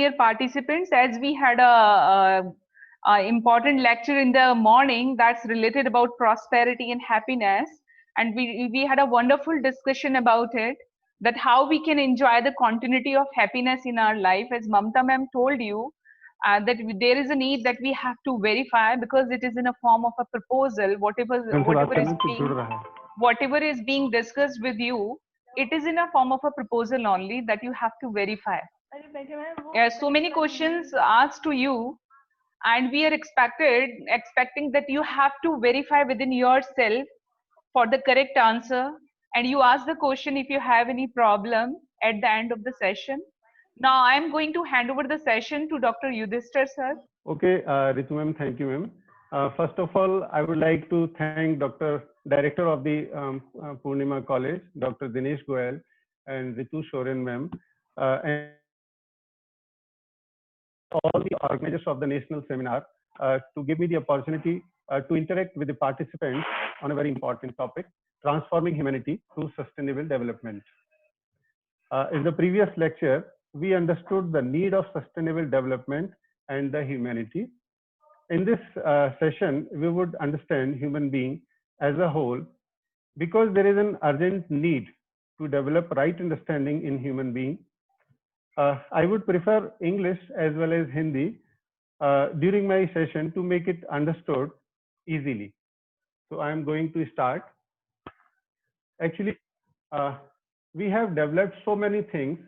Dear participants, as we had a important lecture in the morning that's related about prosperity and happiness, and we had a wonderful discussion about it, that how we can enjoy the continuity of happiness in our life. As Mamta ma'am told you, that there is a need that we have to verify, because it is in a form of a proposal. Whatever is being discussed with you, it is in a form of a proposal only, that you have to verify. So many questions asked to you, and we are expecting that you have to verify within yourself for the correct answer, and you ask the question if you have any problem at the end of the session. Now I am going to hand over the session to Dr. Yudhishthir sir. Okay, Ritu ma'am, thank you ma'am. First of all, I would like to thank Dr. Director of the Purnima College, Dr. Dinesh Goyal and Ritu Shorin ma'am, and all the organizers of the national seminar to give me the opportunity to interact with the participants on a very important topic, transforming humanity through sustainable development. In the previous lecture, we understood the need of sustainable development and the humanity. In this session, we would understand human being as a whole, because there is an urgent need to develop right understanding in human being. I would prefer English as well as Hindi during my session to make it understood easily. So I am going to start. Actually, we have developed so many things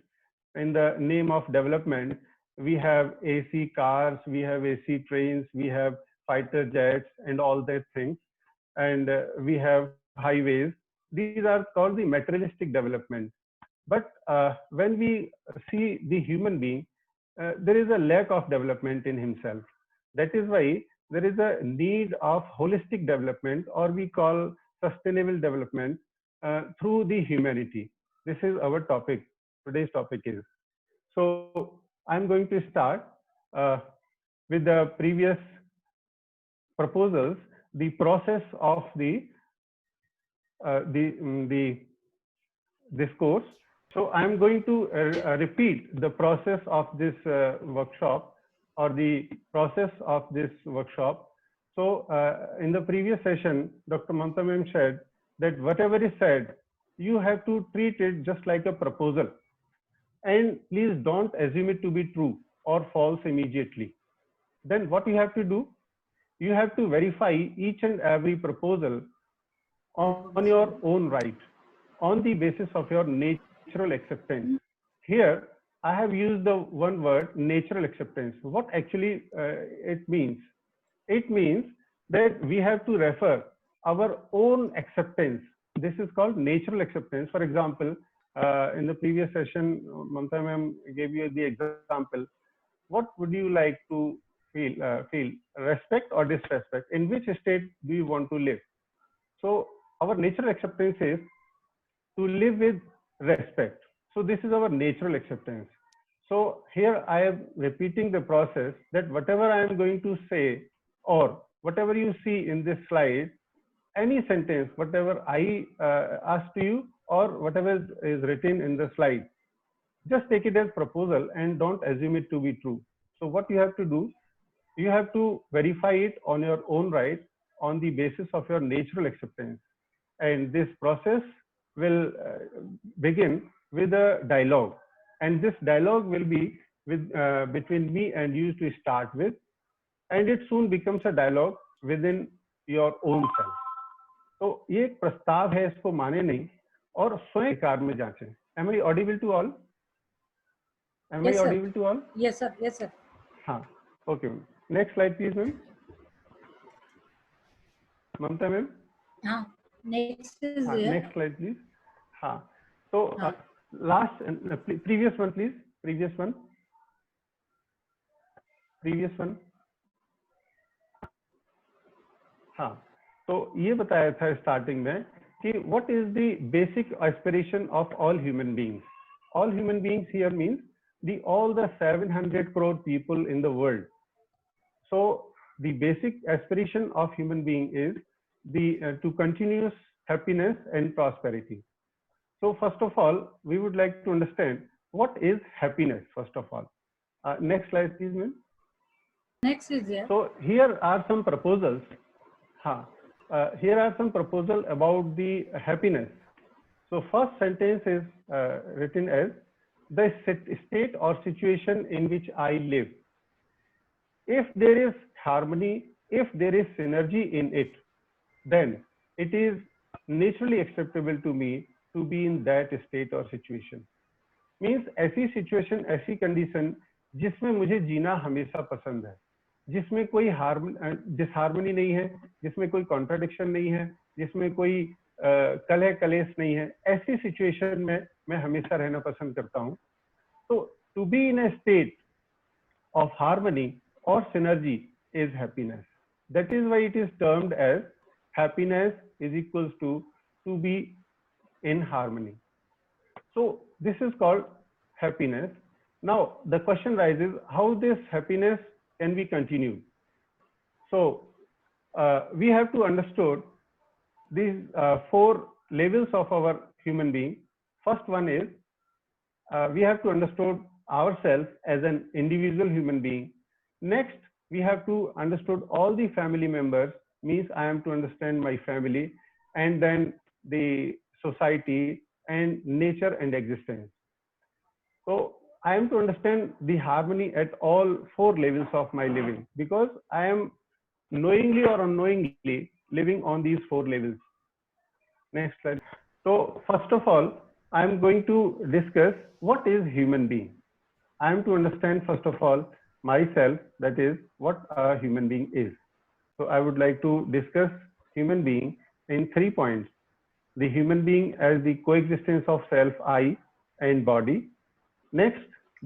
in the name of development. We have AC cars, we have AC trains, we have fighter jets and all that things, and we have highways. These are called the materialistic development. But when we see the human being, there is a lack of development in himself. That is why there is a need of holistic development, or we call sustainable development through the humanity. This is our topic. Today's topic is. So I'm going to start with the previous proposals, the process of the course. So I'm going to repeat the process of this workshop, or the process of this workshop. So in the previous session, Dr. Mamta ma'am said that whatever is said, you have to treat it just like a proposal. And please don't assume it to be true or false immediately. Then what you have to do? You have to verify each and every proposal on your own right, on the basis of your natural acceptance. Here, I have used the one word, natural acceptance. What actually it means? It means that we have to refer our own acceptance. This is called natural acceptance. For example, in the previous session, Mamta ma'am gave you the example. What would you like to feel, respect or disrespect? In which state do you want to live? So our natural acceptance is to live with respect. So this is our natural acceptance. So here I am repeating the process, that whatever I am going to say, or whatever you see in this slide, any sentence, whatever I ask to you, or whatever is written in the slide, just take it as proposal and don't assume it to be true. So what you have to do, you have to verify it on your own right, on the basis of your natural acceptance. And this process will begin with a dialogue. And this dialogue will be with between me and you to start with. And it soon becomes a dialogue within your own self. तो ये एक प्रस्ताव है, इसको माने नहीं और स्वयं कार में जांचें. Am I audible to all? Am I audible to all? Yes, sir. Yes, sir. हाँ, okay. Next slide, please, ma'am. Mamta ma'am. हाँ. Next is next slide, please. हाँ. So last previous one, please. Previous one. हाँ. तो ये बताया था starting में कि what is the basic aspiration of all human beings? All human beings here means all the 700 crore people in the world. So the basic aspiration of human being is to continuous happiness and prosperity. So first of all, we would like to understand what is happiness. First of all, Next slide, please, ma'am. Next is there. So here are some proposals. Here are some proposals about the happiness. So first sentence is written as the state or situation in which I live. If there is harmony, if there is synergy in it, then it is naturally acceptable to me to be in that state or situation. Means ऐसी situation, ऐसी condition जिसमें मुझे जीना हमेशा पसंद है, जिसमें कोई disharmony नहीं है, जिसमें कोई कॉन्ट्राडिक्शन नहीं है, जिसमें कोई कलह कलेश नहीं है, ऐसी सिचुएशन में मैं हमेशा रहना पसंद करता हूँ. तो to be in a state of harmony और synergy is happiness. That is why it is termed as happiness is equals to be in harmony. So this is called happiness. Now the question rises, how this happiness can be continued? So we have to understand these 4 levels of our human being. First one is we have to understand ourselves as an individual human being. Next, we have to understand all the family members, means I am to understand my family, and then the society and nature and existence. So I am to understand the harmony at all 4 levels of my living, because I am knowingly or unknowingly living on these 4 levels. Next slide. So first of all, I am going to discuss what is human being. I am to understand first of all myself, that is what a human being is. So I would like to discuss human being in 3 points. The human being as the coexistence of self, I, and body. Next,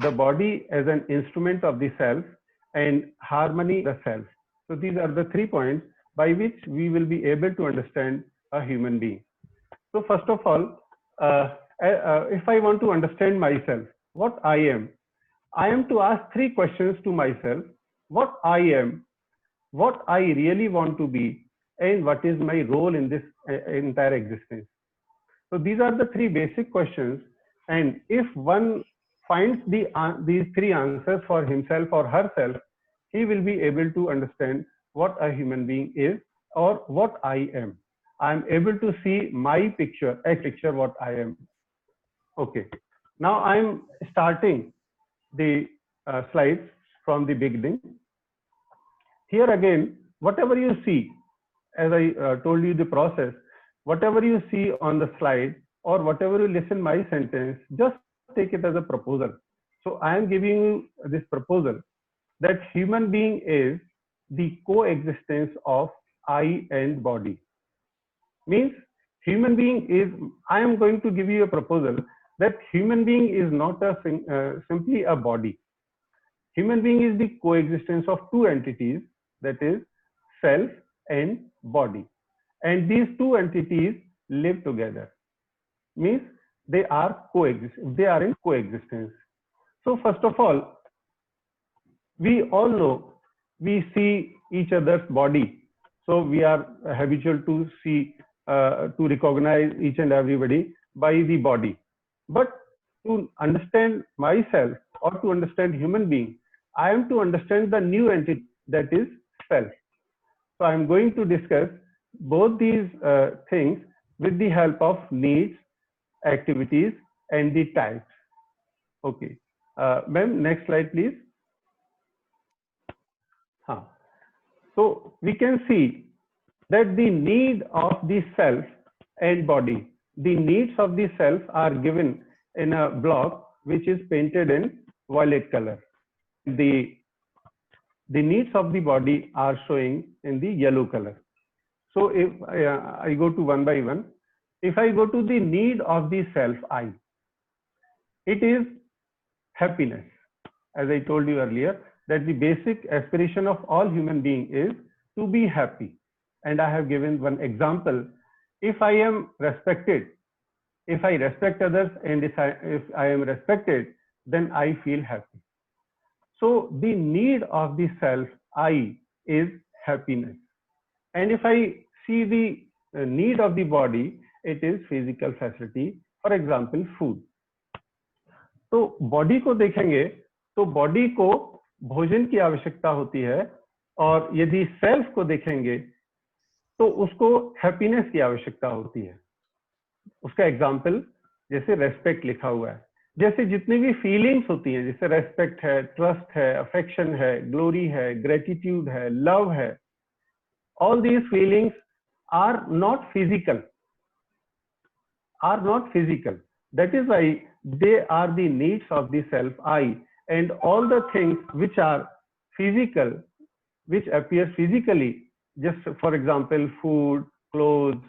the body as an instrument of the self, and harmony the self. So these are the 3 points by which we will be able to understand a human being. So first of all, if I want to understand myself, what I am to ask 3 questions to myself: what I am, what I really want to be, and what is my role in this entire existence. So these are the 3 basic questions, and if one finds these 3 answers for himself or herself, he will be able to understand what a human being is or what I am. I am able to see my picture, what I am. Okay, now I am starting the slides from the beginning. Here again, whatever you see, as I told you the process, whatever you see on the slide or whatever you listen my sentence, just take it as a proposal. So I am giving you this proposal that human being is the coexistence of I and body. Means human being is, I am going to give you a proposal that human being is not simply a body. Human being is the coexistence of 2 entities, that is self and body, and these 2 entities live together, means they are in coexistence. So first of all, we all know, we see each other's body, so we are habitual to see, to recognize each and everybody by the body. But to understand myself or to understand human being, I am to understand the new entity, that is self. So I am going to discuss both these things with the help of needs, activities, and the types. Okay, ma'am, next slide please. So we can see that the need of the self and body, the needs of the self are given in a block which is painted in violet color. The needs of the body are showing in the yellow color. So if I go to one by one, if I go to the need of the self, I, it is happiness. As I told you earlier, that the basic aspiration of all human being is to be happy. And I have given one example. If I am respected, if I respect others, and if I am respected, then I feel happy. So the need of the self, I, is happiness. And if I see the need of the body, it is physical facility, for example food. तो body को देखेंगे तो body को भोजन की आवश्यकता होती है, और यदि सेल्फ को देखेंगे तो उसको हैप्पीनेस की आवश्यकता होती है। उसका एग्जाम्पल जैसे रेस्पेक्ट लिखा हुआ है, जैसे जितनी भी फीलिंग्स होती हैं, जैसे रेस्पेक्ट है, ट्रस्ट है, अफेक्शन है, ग्लोरी है, ग्रेटिट्यूड है, लव है, all these feelings are not physical, that is why they are the needs of the self I, and all the things which are physical, which appear physically, just for example food, clothes,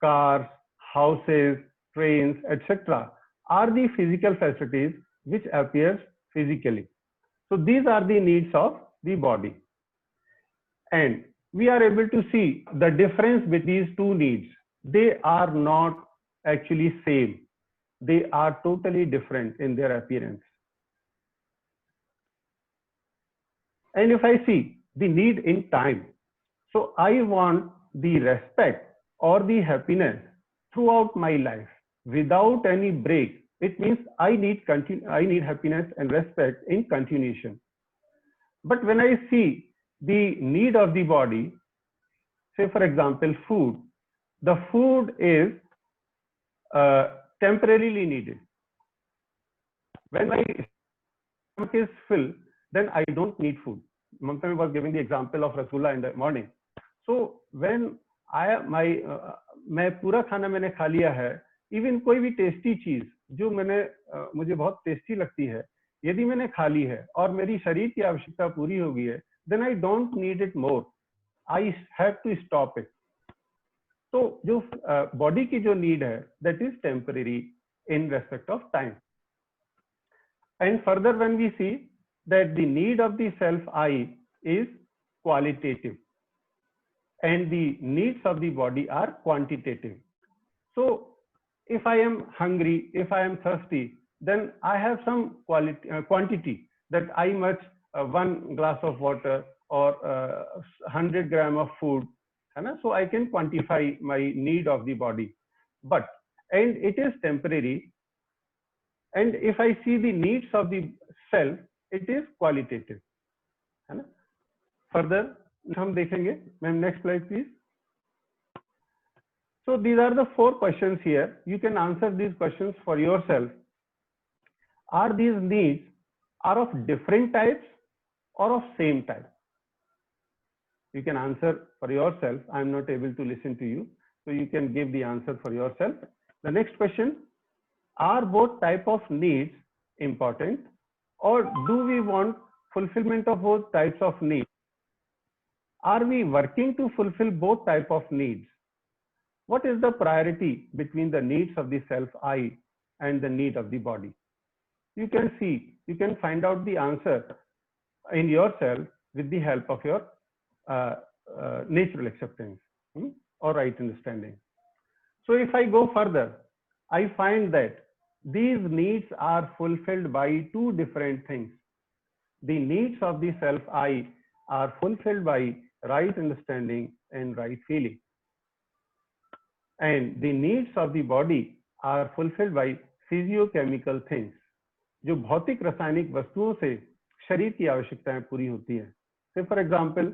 cars, houses, trains, etc., are the physical facilities which appears physically. So these are the needs of the body, and we are able to see the difference between these two needs. They are not actually same. They are totally different in their appearance. And if I see the need in time, so I want the respect or the happiness throughout my life without any break. It means I need happiness and respect in continuation. But when I see the need of the body, say for example food, the food is temporarily needed. When my stomach is full, then I don't need food. Mamta was giving the example of rasgulla in the morning. So when मैं पूरा खाना मैंने खा लिया है, even कोई भी tasty चीज जो मुझे बहुत टेस्टी लगती है, यदि मैंने खा ली है और मेरी शरीर की आवश्यकता पूरी हो गई है, then I don't need it more. I have to stop it. तो जो बॉडी की जो नीड है, that is temporary in respect of time. And further, when we see that the need of the self I is qualitative and the needs of the body are quantitative. So if I am hungry, if I am thirsty, then I have some quantity that I must 1 glass of water or 100 gram of food, so I can quantify my need of the body. And it is temporary. And if I see the needs of the self, it is qualitative. Further, हम देखेंगे. Ma'am, next slide, please. So these are the 4 questions here. You can answer these questions for yourself. Are these needs are of different types or of same type? You can answer for yourself. I am not able to listen to you, so you can give the answer for yourself. The next question: are both type of needs important, or do we want fulfillment of both types of needs? Are we working to fulfill both type of needs? What is the priority between the needs of the self I and the need of the body? You can see, you can find out the answer in yourself with the help of your natural acceptance or right understanding. So if I go further, I find that these needs are fulfilled by 2 different things. The needs of the self I are fulfilled by right understanding and right feeling, and the needs of the body are fulfilled by physiochemical things. जो भौतिक रासायनिक वस्तुओं से शरीर की आवश्यकताएं पूरी होती हैं. Say for example,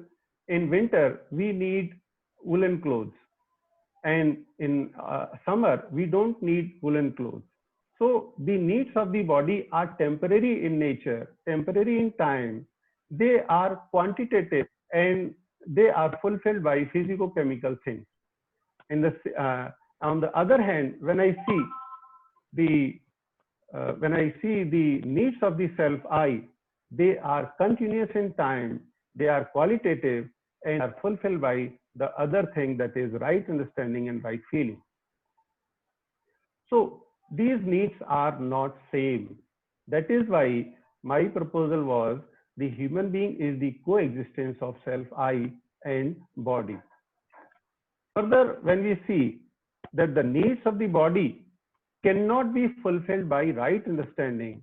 in winter we need woolen clothes, and in summer we don't need woolen clothes. So the needs of the body are temporary in nature, temporary in time. They are quantitative and they are fulfilled by physicochemical things. On the other hand, when I see the needs of the self I, they are continuous in time, they are qualitative, and are fulfilled by the other thing, that is right understanding and right feeling. So these needs are not same. That is why my proposal was the human being is the coexistence of self I and body. Further, when we see that the needs of the body cannot be fulfilled by right understanding,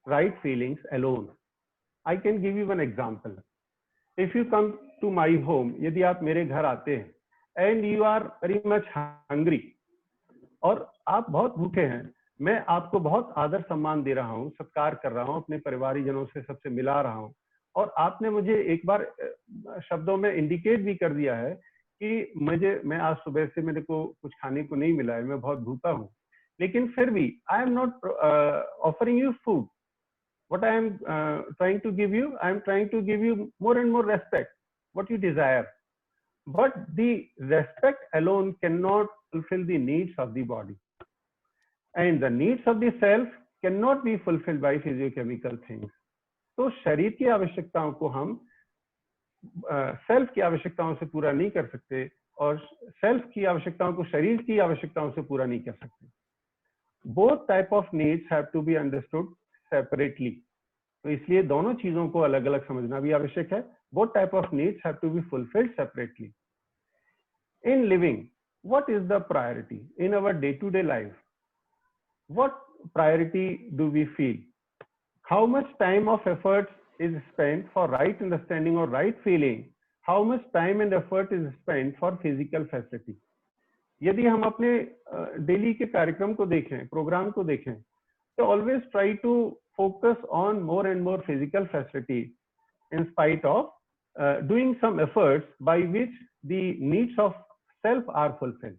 right feelings alone. I can give you one example. If you come to my home, यदि आप मेरे घर आते हैं and you are very much hungry, और आप बहुत भूखे हैं, मैं आपको बहुत आदर सम्मान दे रहा हूँ, सत्कार कर रहा हूँ, अपने परिवारजनों से सबसे मिला रहा हूँ, और आपने मुझे एक बार शब्दों में इंडिकेट भी कर दिया है कि मैं आज सुबह से मेरे को कुछ खाने को नहीं मिला है, मैं बहुत भूखा हूँ, लेकिन फिर भी I am not offering you food. What I am trying to give you, I am trying to give you more and more respect, what you desire. But the respect alone cannot fulfill the needs of the body. And the needs of the self cannot be fulfilled by physiochemical things. तो शरीर की आवश्यकताओं को हम self की आवश्यकताओं से पूरा नहीं कर सकते, और सेल्फ की आवश्यकताओं को शरीर की आवश्यकताओं से पूरा नहीं कर सकते. Both type of needs have to be understood separately. तो इसलिए दोनों चीजों को अलग अलग समझना भी आवश्यक है. Both type of needs have to be fulfilled separately. In living, what is the priority in our day-to-day life? What priority do we feel? How much time of effort is spent for right understanding or right feeling? How much time and effort is spent for physical facility? यदि हम अपने daily के कार्यक्रम को देखें, programme को देखें, तो always try to focus on more and more physical facility in spite of doing some efforts by which the needs of self are fulfilled.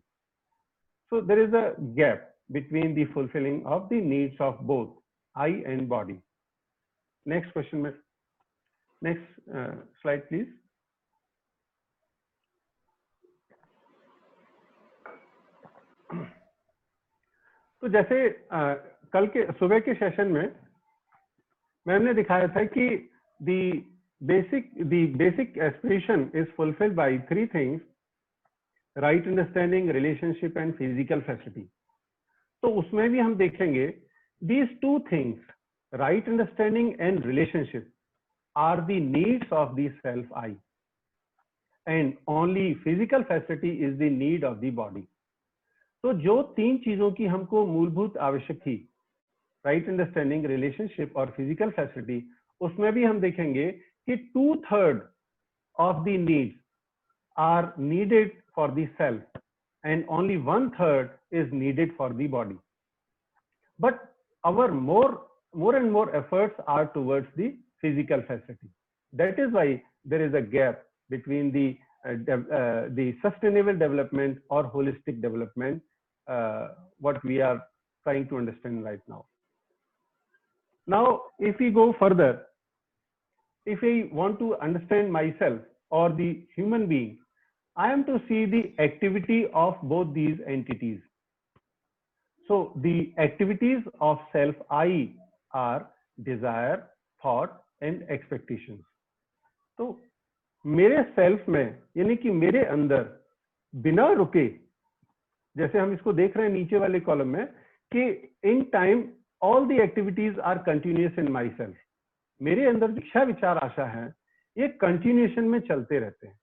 So there is a gap between the fulfilling of the needs of both eye and body. Next question, next slide please. तो जैसे कल के सुबह के session में मैंने दिखाया था कि the basic aspiration is fulfilled by three things: right understanding, relationship and physical facility. तो उसमें भी हम देखेंगे these two things, right understanding and relationship, are the needs of the self I, and only physical facility is the need of the body. तो जो तीन चीजों की हमको मूलभूत आवश्यक थी, राइट अंडरस्टैंडिंग, रिलेशनशिप और फिजिकल फैसिलिटी, उसमें भी हम देखेंगे कि 2/3 of the needs are needed for the self and only 1/3 is needed for the body. But our more and more efforts are towards the physical facility. That is why there is a gap between the sustainable development or holistic development, what we are trying to understand right now. Now, if we go further, if I want to understand myself or the human being, I am to see the activity of both these entities. So the activities of self I are desire, thought and expectations. तो मेरे self में, यानी कि मेरे अंदर बिना रुके, जैसे हम इसको देख रहे हैं नीचे वाले कॉलम में, कि in time all the activities are continuous in my self. मेरे अंदर जो इच्छा विचार आशा है ये कंटिन्यूएशन में चलते रहते हैं.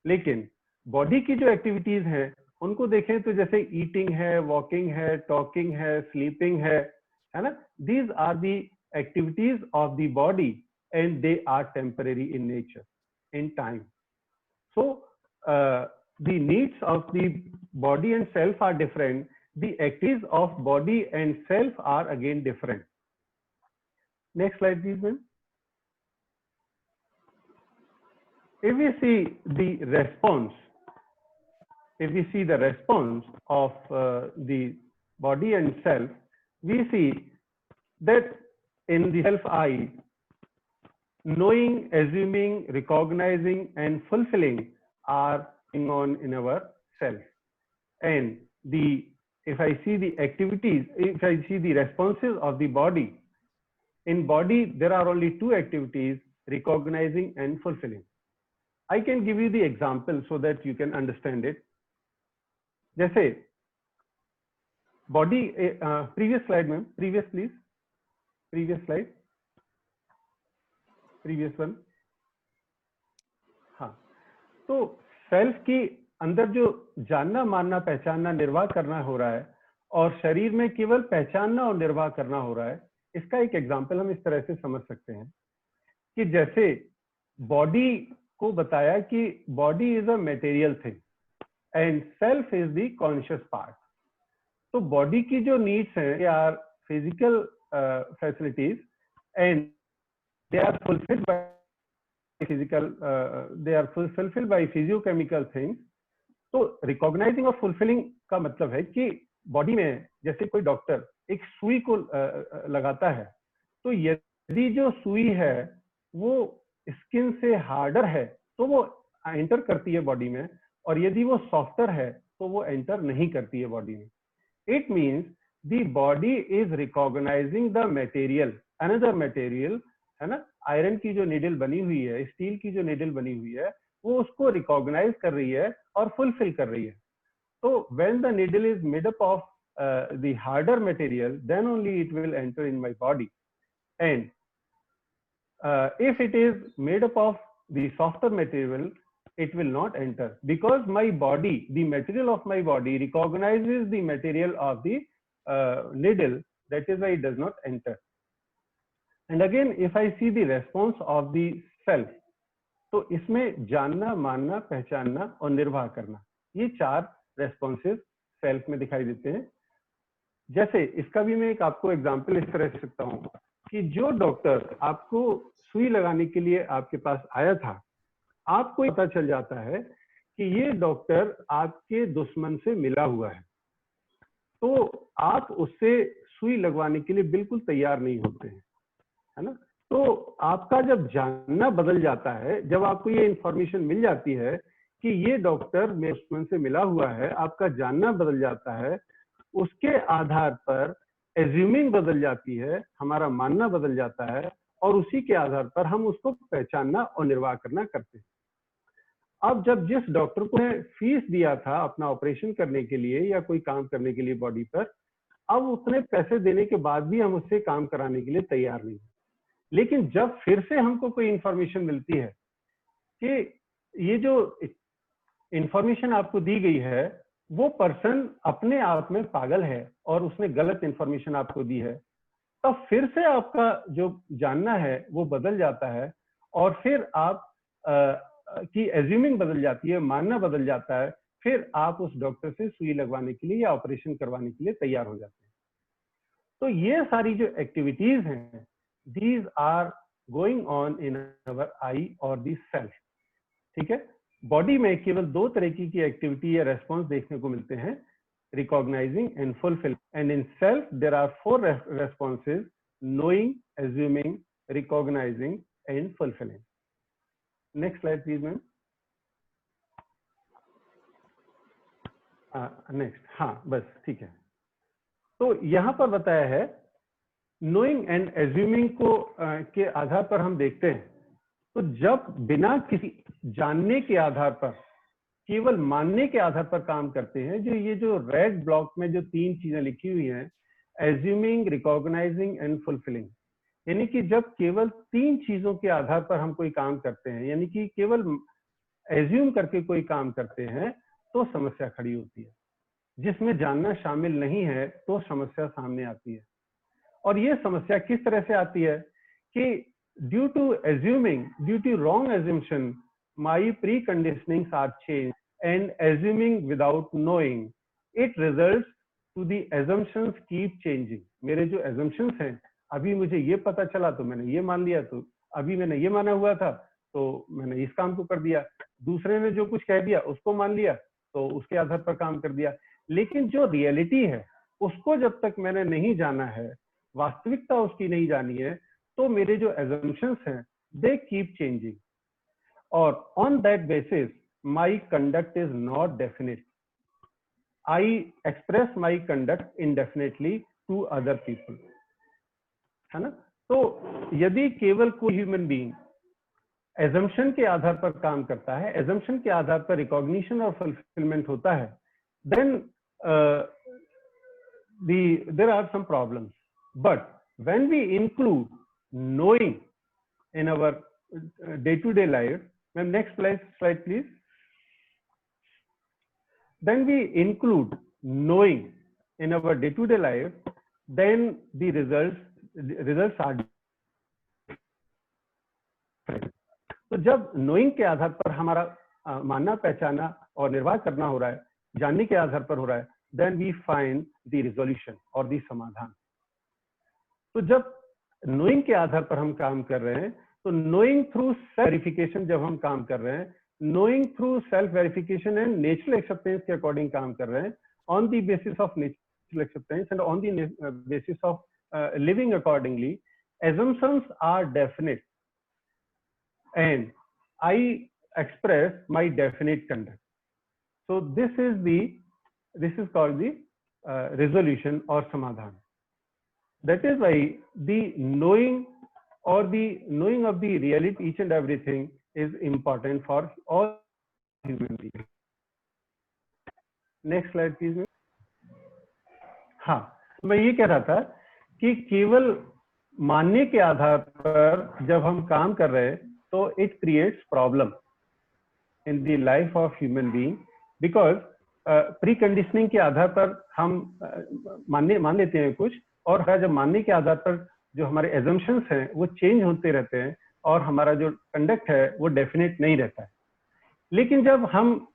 लेकिन बॉडी की जो एक्टिविटीज हैं उनको देखें तो जैसे ईटिंग है, वॉकिंग है, टॉकिंग है, स्लीपिंग है ना, these are the activities of the body and they are temporary in nature, in time. So the needs of the body and self are different. The activities of body and self are again different. Next slide please, ma'am. If we see the response, of the body and self, we see that in the self I, knowing, assuming, recognizing and fulfilling are on in our self. And if I see the activities, if I see the responses of the body, in body there are only two activities: recognizing and fulfilling. I can give you the example so that you can understand it. जैसे body, previous slide ma'am, previous please, previous slide, previous one. हाँ, तो self की अंदर जो जानना, मानना, पहचानना, निर्वाह करना हो रहा है और शरीर में केवल पहचानना और निर्वाह करना हो रहा है, इसका एक एग्जांपल हम इस तरह से समझ सकते हैं कि जैसे बॉडी को बताया कि body is a material thing and self is the conscious part. तो बॉडी की जो नीड्स हैं, they are physical facilities and they are fulfilled by physical, they are fulfilled by physiochemical things. तो रिकॉग्नाइजिंग और fulfilling का मतलब है कि बॉडी में जैसे कोई डॉक्टर एक सुई को लगाता है, तो यदि जो सुई है वो स्किन से हार्डर है तो वो एंटर करती है बॉडी में, और यदि वो सॉफ्टर है तो वो एंटर नहीं करती है बॉडी में। It means the body is recognising the material, another material, है ना। आयरन की जो नीडल बनी हुई है, स्टील की जो नीडल बनी हुई है, वो उसको रिकॉग्नाइज कर रही है और फुलफिल कर रही है। तो when the needle is made up of the harder material, then only it will enter in my body. And if it is made up of the softer material, it will not enter, because my body, the material of my body recognizes the material of the needle. That is why it does not enter. And again, if I see the response of the self, तो इसमें जानना, मानना, पहचानना और निर्वाह करना, ये 4 responses self में दिखाई देते हैं। जैसे इसका भी मैं एक आपको एग्जांपल इस तरह से सकता हूँ कि जो डॉक्टर आपको सुई लगाने के लिए आपके पास आया था, आपको पता चल जाता है कि ये डॉक्टर आपके दुश्मन से मिला हुआ है, तो आप उससे सुई लगवाने के लिए बिल्कुल तैयार नहीं होते हैं, है ना। तो आपका जब जानना बदल जाता है, जब आपको ये इंफॉर्मेशन मिल जाती है कि ये डॉक्टर मेरे दुश्मन से मिला हुआ है, आपका जानना बदल जाता है, उसके आधार पर एज्यूमिंग बदल जाती है, हमारा मानना बदल जाता है, और उसी के आधार पर हम उसको पहचानना और निर्वाह करना करते हैं। अब जब जिस डॉक्टर को फीस दिया था अपना ऑपरेशन करने के लिए या कोई काम करने के लिए बॉडी पर, अब उतने पैसे देने के बाद भी हम उससे काम कराने के लिए तैयार नहीं। लेकिन जब फिर से हमको कोई इंफॉर्मेशन मिलती है कि ये जो इंफॉर्मेशन आपको दी गई है, वो पर्सन अपने आप में पागल है और उसने गलत इंफॉर्मेशन आपको दी है, तब फिर से आपका जो जानना है वो बदल जाता है, और फिर आप की एज्यूमिंग बदल जाती है, मानना बदल जाता है, फिर आप उस डॉक्टर से सुई लगवाने के लिए या ऑपरेशन करवाने के लिए तैयार हो जाते हैं। तो ये सारी जो एक्टिविटीज हैं, these are going on in our I or the self, ठीक है। बॉडी में केवल 2 तरह की एक्टिविटी या रेस्पॉन्स देखने को मिलते हैं, recognising and fulfil. And in self there are 4 responses, knowing, assuming, recognising and fulfilling. Next slide please ma'am. Next, हाँ बस ठीक है। तो यहाँ पर बताया है नोइंग एंड एज्यूमिंग को के आधार पर हम देखते हैं, तो जब बिना किसी जानने के आधार पर, केवल मानने के आधार पर काम करते हैं, जो ये जो रेड ब्लॉक में जो 3 चीजें लिखी हुई हैं, एज्यूमिंग, रिकॉग्नाइजिंग एंड फुलफिलिंग, यानी कि जब केवल 3 चीजों के आधार पर हम कोई काम करते हैं, यानी कि केवल एज्यूम करके कोई काम करते हैं, तो समस्या खड़ी होती है। जिसमें जानना शामिल नहीं है तो समस्या सामने आती है। और ये समस्या किस तरह से आती है कि due to assuming, due to wrong assumption, my pre conditionings are change and assuming without knowing, it results to the assumptions keep changing. मेरे जो एजम्पशंस हैं, अभी मुझे ये पता चला तो मैंने ये मान लिया, तो अभी मैंने ये माना हुआ था तो मैंने इस काम को कर दिया, दूसरे ने जो कुछ कह दिया उसको मान लिया तो उसके आधार पर काम कर दिया। लेकिन जो रियलिटी है उसको जब तक मैंने नहीं जाना है, वास्तविकता उसकी नहीं जानी है, तो मेरे जो एजम्पशंस हैं दे कीप चेंजिंग, और on that basis my conduct is not definite. I express my conduct indefinitely to other people, है ना। तो यदि केवल कोई ह्यूमन बीइंग एजम्पशन के आधार पर काम करता है, एजम्पशन के आधार पर रिकॉग्निशन और फुलफिलमेंट होता है, then there are some problems. But when we include knowing in our day-to-day life, ma'am, next slide please. Then we include knowing in our day-to-day life, then the results are different. तो जब knowing के आधार पर हमारा मानना, पहचाना और निर्वाह करना हो रहा है, जानने के आधार पर हो रहा है, then we find the resolution और द समाधान। तो जब नोइंग के आधार पर हम काम कर रहे हैं, तो नोइंग थ्रू सेल्फ वेरिफिकेशन जब हम काम कर रहे हैं, knowing through self verification and natural acceptance के अकॉर्डिंग काम कर रहे हैं, on the basis of natural acceptance and on the basis of living accordingly, assumptions are definite and I express my definite conduct. So this is called the resolution or samadhan. That is why the knowing or the knowing of the reality, each and everything is important for all human beings. Next slide please. हाँ, मैं ये कह रहा था कि केवल मानने के आधार पर जब हम काम कर रहे हैं तो it creates problem in the life of human being, because pre conditioning के आधार पर हम मान लेते हैं कुछ, और जब मानने के आधार पर जो हमारे एजम्पशंस हैं वो चेंज होते रहते हैं और हमारा जो कंडक्ट है वो डेफिनेट नहीं रहता है। लेकिन जब हम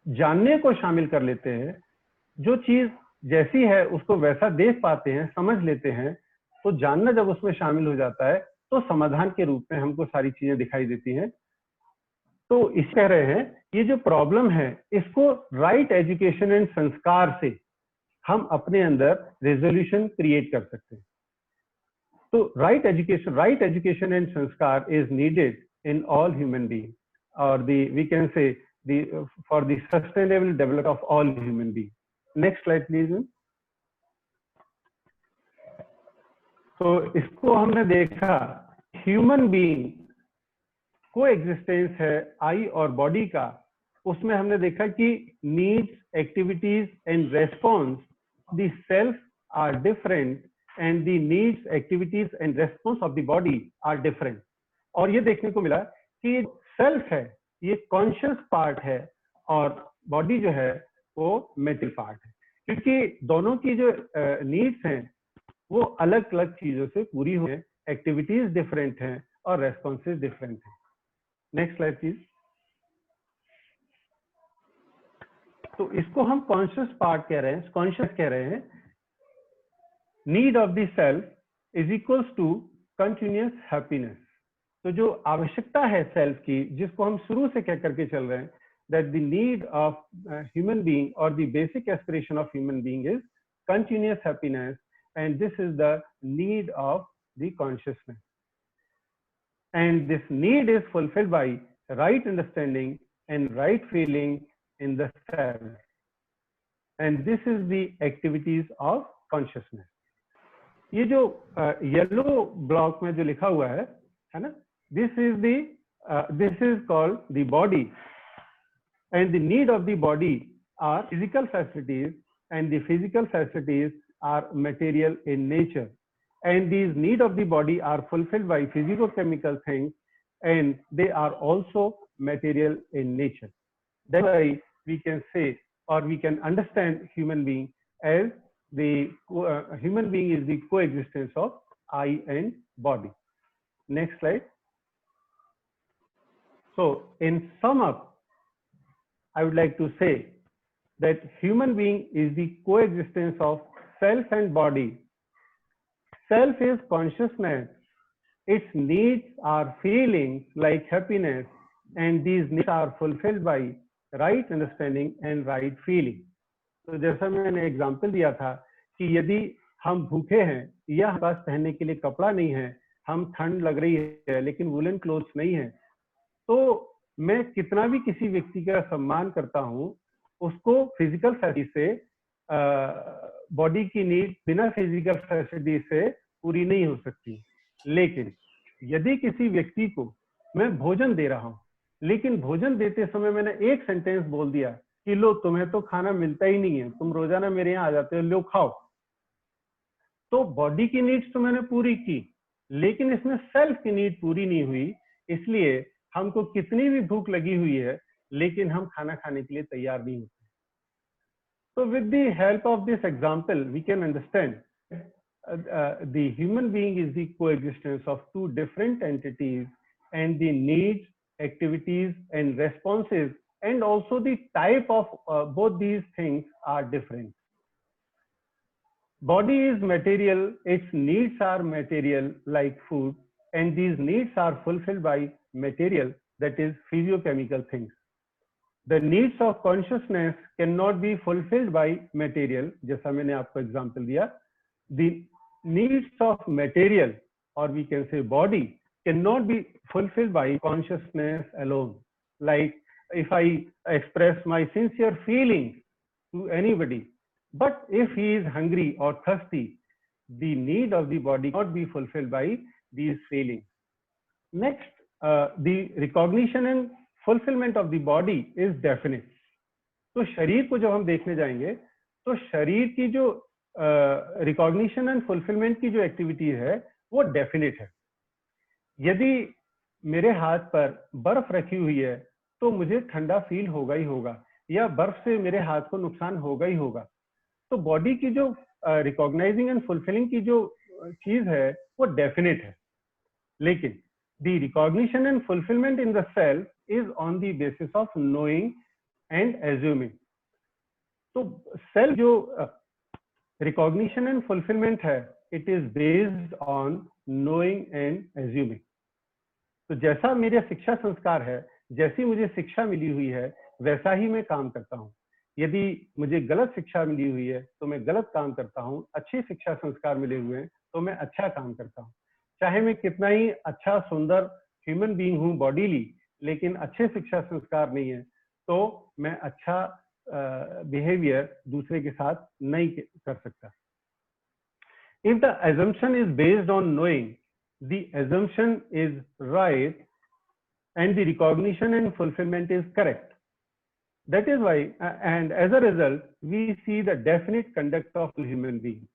जानने को शामिल कर लेते हैं, जो चीज जैसी है उसको वैसा देख पाते हैं, समझ लेते हैं, तो जानना जब उसमें शामिल हो जाता है तो समाधान के रूप में हमको सारी चीजें दिखाई देती हैं। तो इस कह रहे हैं ये जो प्रॉब्लम है इसको राइट एजुकेशन एंड संस्कार से हम अपने अंदर रेजोल्यूशन क्रिएट कर सकते हैं। तो right education and sanskar is needed in all human being, और we can say for the sustainable development of all human being. Next slide please. तो इसको हमने देखा, ह्यूमन बीइंग को एग्जिस्टेंस है आई और बॉडी का, उसमें हमने देखा कि needs, activities and response the self are different and the needs, activities and response of the body are different. और ये देखने को मिला कि सेल्फ है ये कॉन्शियस पार्ट है और बॉडी जो है वो मेंटल पार्ट है, क्योंकि दोनों की जो नीड्स हैं वो अलग अलग चीजों से पूरी हुई है, एक्टिविटीज डिफरेंट हैं और रेस्पॉन्सेज डिफरेंट हैं। Next slide please. तो इसको हम कॉन्शियस पार्ट कह रहे हैं, कॉन्शियस कह रहे हैं। Need of the self is equals to continuous happiness. तो जो आवश्यकता है सेल्फ की, जिसको हम शुरू से कह करके चल रहे हैं, that the need of human being or the basic aspiration of human being is continuous happiness, and this is the need of the consciousness, and this need is fulfilled by right understanding and right feeling in the self, and this is the activities of consciousness. ये जो yellow block में जो लिखा हुआ है ना, this is called the body. And the need of the body are physical facilities, and the physical facilities are material in nature. And these need of the body are fulfilled by physico-chemical things, and they are also material in nature. That's why we can say, or we can understand human being as the human being is the coexistence of I and body. Next slide. So in sum up, I would like to say that human being is the coexistence of self and body. Self is consciousness. Its needs are feelings like happiness, and these needs are fulfilled by right understanding and right feeling. तो जैसा मैंने example दिया था कि यदि हम भूखे हैं या हमारे पास पहनने के लिए कपड़ा नहीं है, हम ठंड लग रही है लेकिन वुलन क्लोथ्स नहीं है, तो मैं कितना भी किसी व्यक्ति का सम्मान करता हूं, उसको फिजिकल फैसिलिटी से बॉडी की नीड बिना फिजिकल फैसिलिटी से पूरी नहीं हो सकती। लेकिन यदि किसी व्यक्ति को मैं भोजन दे रहा हूं, लेकिन भोजन देते समय मैंने एक सेंटेंस बोल दिया कि लो तुम्हें तो खाना मिलता ही नहीं है, तुम रोजाना मेरे यहाँ आ जाते हो, लो खाओ, तो बॉडी की नीड्स तो मैंने पूरी की, लेकिन इसमें सेल्फ की नीड पूरी नहीं हुई। इसलिए हमको कितनी भी भूख लगी हुई है लेकिन हम खाना खाने के लिए तैयार नहीं होते। So with the help of this example, we can understand the human being is the coexistence of two different entities, and the needs, activities, and responses, and also the type of both these things are different. body is material, its needs are material like food, and these needs are fulfilled by material, that is physiochemical things. The needs of consciousness cannot be fulfilled by material, जैसा मैंने आपको example दिया. The needs of material, or we can say body, cannot be fulfilled by consciousness alone. Like if I express my sincere feelings to anybody, but if he is hungry or thirsty, the need of the body cannot be fulfilled by these feelings. Next, the recognition and fulfillment of the body is definite. तो शरीर को जब हम देखने जाएंगे तो शरीर की जो रिकॉग्निशन एंड फुलफिलमेंट की जो एक्टिविटी है वो डेफिनेट है. यदि मेरे हाथ पर बर्फ रखी हुई है तो मुझे ठंडा फील होगा ही होगा, या बर्फ से मेरे हाथ को नुकसान होगा ही होगा. तो बॉडी की जो रिकॉग्नाइजिंग एंड फुलफिलिंग की जो चीज है वो डेफिनेट है. लेकिन the recognition and fulfilment in the self is on the basis of knowing and assuming. तो सेल्फ जो रिकॉग्निशन एंड फुलफिलमेंट है, it is based on knowing and assuming. तो जैसा मेरा शिक्षा संस्कार है, जैसी मुझे शिक्षा मिली हुई है, वैसा ही मैं काम करता हूँ. यदि मुझे गलत शिक्षा मिली हुई है तो मैं गलत काम करता हूँ, अच्छी शिक्षा संस्कार मिले हुए हैं तो मैं अच्छा काम करता हूँ. चाहे मैं कितना ही अच्छा सुंदर ह्यूमन बीइंग हूँ बॉडीली, लेकिन अच्छे शिक्षा संस्कार नहीं है तो मैं अच्छा बिहेवियर दूसरे के साथ नहीं कर सकता. If the assumption is based on knowing, the assumption is right and the recognition and fulfillment is correct. That is why, and as a result, we see the definite conduct of the human being.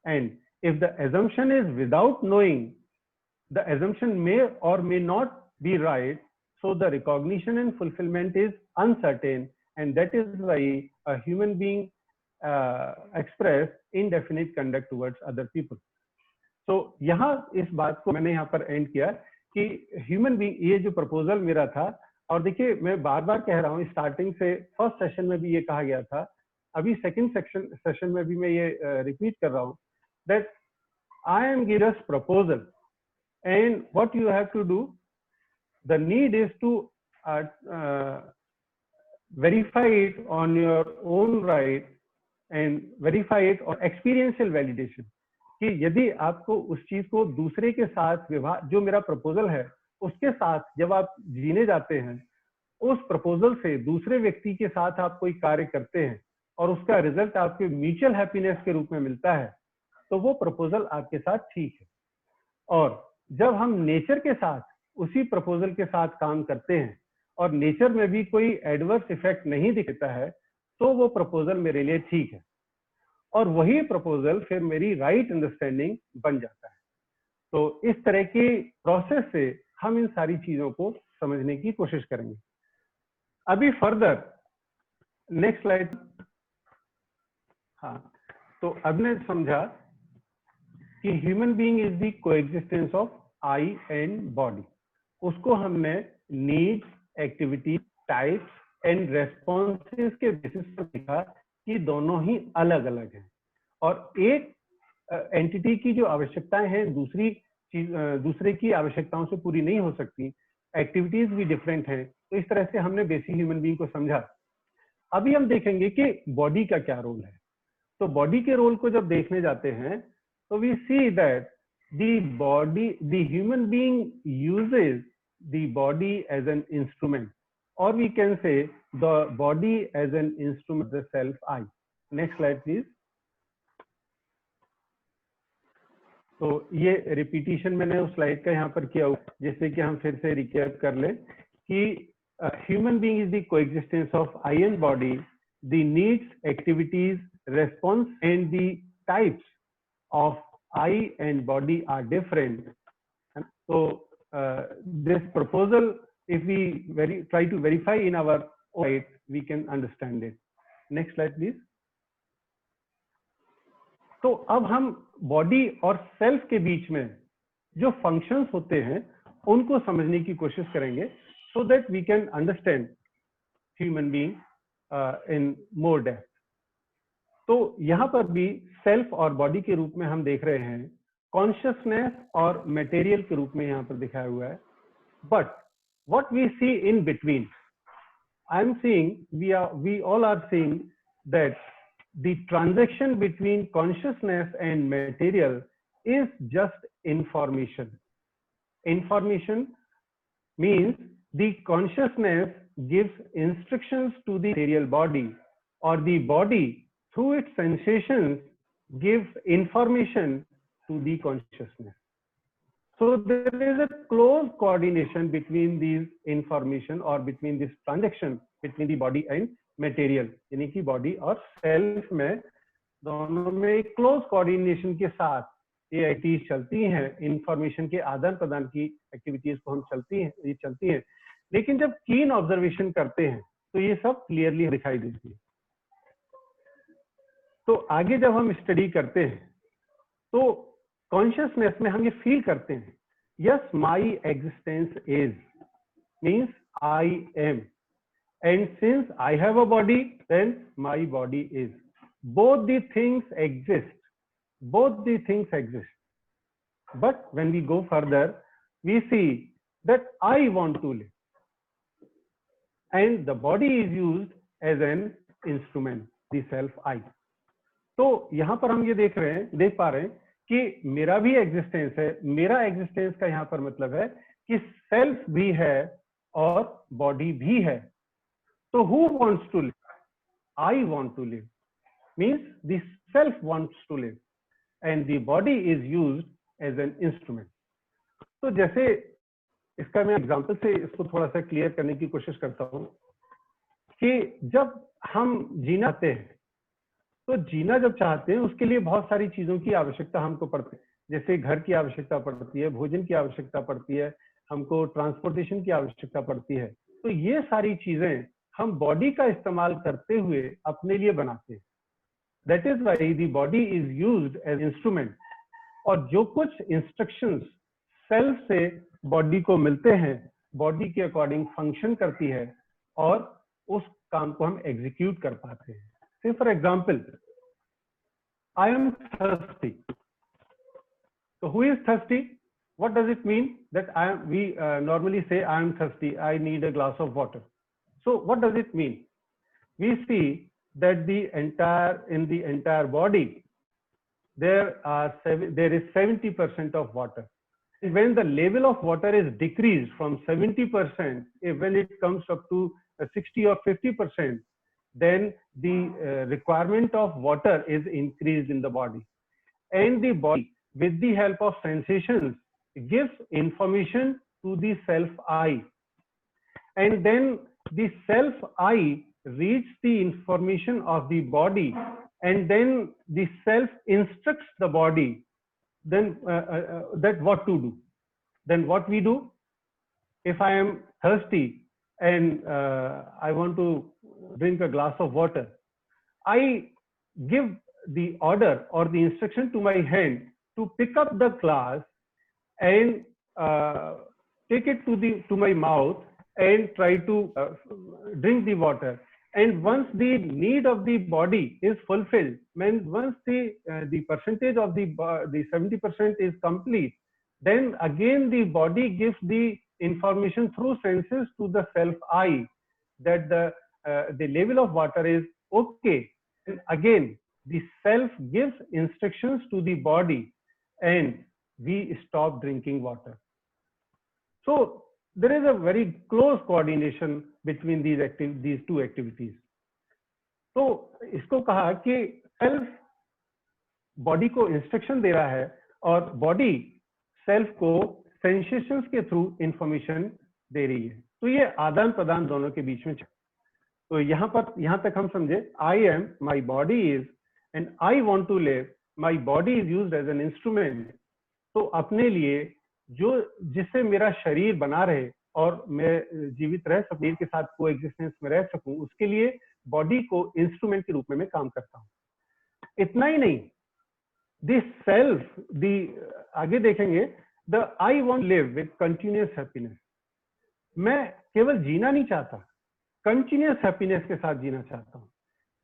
And if the assumption is without knowing, the assumption may or may not be right, so the recognition and fulfillment is uncertain, and that is why a human being express indefinite conduct towards other people. So यहाँ इस बात को मैंने यहाँ पर and किया कि human being, ये जो प्रपोजल मेरा था, और देखिए मैं बार बार कह रहा हूँ, स्टार्टिंग से फर्स्ट सेशन में भी ये कहा गया था, अभी सेकंड सेशन में भी मैं ये रिपीट कर रहा हूँ, that I am given us proposal and what you have to do, the need is to verify it on your own right and verify it on experiential validation. कि यदि आपको उस चीज को दूसरे के साथ व्यवहार, जो मेरा प्रपोजल है उसके साथ जब आप जीने जाते हैं, उस प्रपोजल से दूसरे व्यक्ति के साथ आप कोई कार्य करते हैं और उसका रिजल्ट आपके म्यूचुअल हैप्पीनेस के रूप में मिलता है, तो वो प्रपोजल आपके साथ ठीक है. और जब हम नेचर के साथ उसी प्रपोजल के साथ काम करते हैं और नेचर में भी कोई एडवर्स इफेक्ट नहीं दिखता है, तो वो प्रपोजल मेरे लिए ठीक है और वही प्रपोजल फिर मेरी राइट अंडरस्टैंडिंग बन जाता है. तो इस तरह की प्रोसेस से हम इन सारी चीजों को समझने की कोशिश करेंगे. अभी फर्दर नेक्स्ट स्लाइड. हाँ, तो अब ने समझा कि human being is the coexistence of I and body. उसको हमने needs, activity, types and responses के बेसिस पर देखा कि दोनों ही अलग अलग हैं और एक एंटिटी की जो आवश्यकताएं हैं दूसरे की आवश्यकताओं से पूरी नहीं हो सकती. एक्टिविटीज भी डिफरेंट हैं. तो इस तरह से हमने बेसिक ह्यूमन बीइंग को समझा. अभी हम देखेंगे कि बॉडी का क्या रोल है. तो बॉडी के रोल को जब देखने जाते हैं तो we see that the human being uses the body as an instrument, or we can say the body as an instrument, the self I. Next slide please. तो ये रिपीटिशन मैंने उस स्लाइड का यहाँ पर किया, जिससे कि हम फिर से रिकैप कर लें कि human being is the coexistence of I and body, the needs, activities, response and the types of I and body are different. So this proposal, if we try to verify in our own, we can understand it. Next slide please. तो अब हम body और self के बीच में जो functions होते हैं उनको समझने की कोशिश करेंगे, so that we can understand human being in more depth. तो यहाँ पर भी सेल्फ और बॉडी के रूप में हम देख रहे हैं, कॉन्शियसनेस और मटेरियल के रूप में यहाँ पर दिखाया हुआ है. But what we see in between, I'm seeing, we all are seeing that the transaction between consciousness and material is just information. Information means the consciousness gives instructions to the material body, or the body through its sensations gives information to the consciousness. So there is a close coordination between these information or between this transaction between the body and material, यानी कि body और self में दोनों में एक close coordination के साथ ये एक्टिविटीज चलती हैं, इंफॉर्मेशन के आदान प्रदान की एक्टिविटीज को हम ये चलती हैं. लेकिन जब कीन ऑब्जर्वेशन करते हैं तो ये सब क्लियरली दिखाई देती है. तो आगे जब हम स्टडी करते हैं तो कॉन्शियसनेस में हम ये फील करते हैं, yes my existence is means I am, and since I have a body then my body is. Both the things exist, both the things exist. But when we go further, we see that I want to live, and the body is used as an instrument, the self I. तो यहां पर हम ये देख पा रहे हैं कि मेरा भी एग्जिस्टेंस है. मेरा एग्जिस्टेंस का यहां पर मतलब है कि सेल्फ भी है और बॉडी भी है. तो who wants to live? I want to live, means the self wants to live and the body is used as an instrument. तो जैसे इसका मैं एग्जांपल से इसको थोड़ा सा क्लियर करने की कोशिश करता हूं कि जब हम जीना चाहते हैं तो जीना जब चाहते हैं उसके लिए बहुत सारी चीजों की आवश्यकता हमको पड़ती है. जैसे घर की आवश्यकता पड़ती है, भोजन की आवश्यकता पड़ती है, हमको ट्रांसपोर्टेशन की आवश्यकता पड़ती है. तो ये सारी चीजें हम बॉडी का इस्तेमाल करते हुए अपने लिए बनाते हैं. That is why the body is used as instrument. और जो कुछ इंस्ट्रक्शंस सेल्फ से बॉडी को मिलते हैं, बॉडी के अकॉर्डिंग फंक्शन करती है और उस काम को हम एग्जीक्यूट कर पाते हैं. से for example, I am thirsty. So who is thirsty? What does it mean that we normally say I am thirsty, I need a glass of water. So what does it mean? We see that in the entire body there is 70% of water. And when the level of water is decreased from 70%, when it comes up to 60 or 50%, then the requirement of water is increased in the body. And the body, with the help of sensations, gives information to the self I. And then the self I reads the information of the body, and then the self instructs the body then that what to do. Then what we do, if I am thirsty and I want to drink a glass of water, I give the order or the instruction to my hand to pick up the glass and take it to my mouth and try to drink the water. And once the need of the body is fulfilled, once the percentage of the 70% is complete, then again the body gives the information through senses to the self I that the level of water is okay. And again the self gives instructions to the body and we stop drinking water. So there is a very close coordination between these two activities. तो इसको कहा कि self body को instruction दे रहा है और body self को sensations के थ्रू इंफॉर्मेशन दे रही है. तो ये आदान प्रदान दोनों के बीच में. तो यहाँ तक हम समझे, I am, my body is, and I want to live, my body is used as an instrument. तो अपने लिए जिससे मेरा शरीर बना रहे और मैं जीवित रह सकूं, शरीर के साथ को एग्जिस्टेंस में रह सकूं, उसके लिए बॉडी को इंस्ट्रूमेंट के रूप में मैं काम करता हूं. इतना ही नहीं, दिस सेल्फ, आगे देखेंगे, the I want live with continuous happiness. मैं केवल जीना नहीं चाहता, कंटिन्यूअस हैप्पीनेस के साथ जीना चाहता हूं.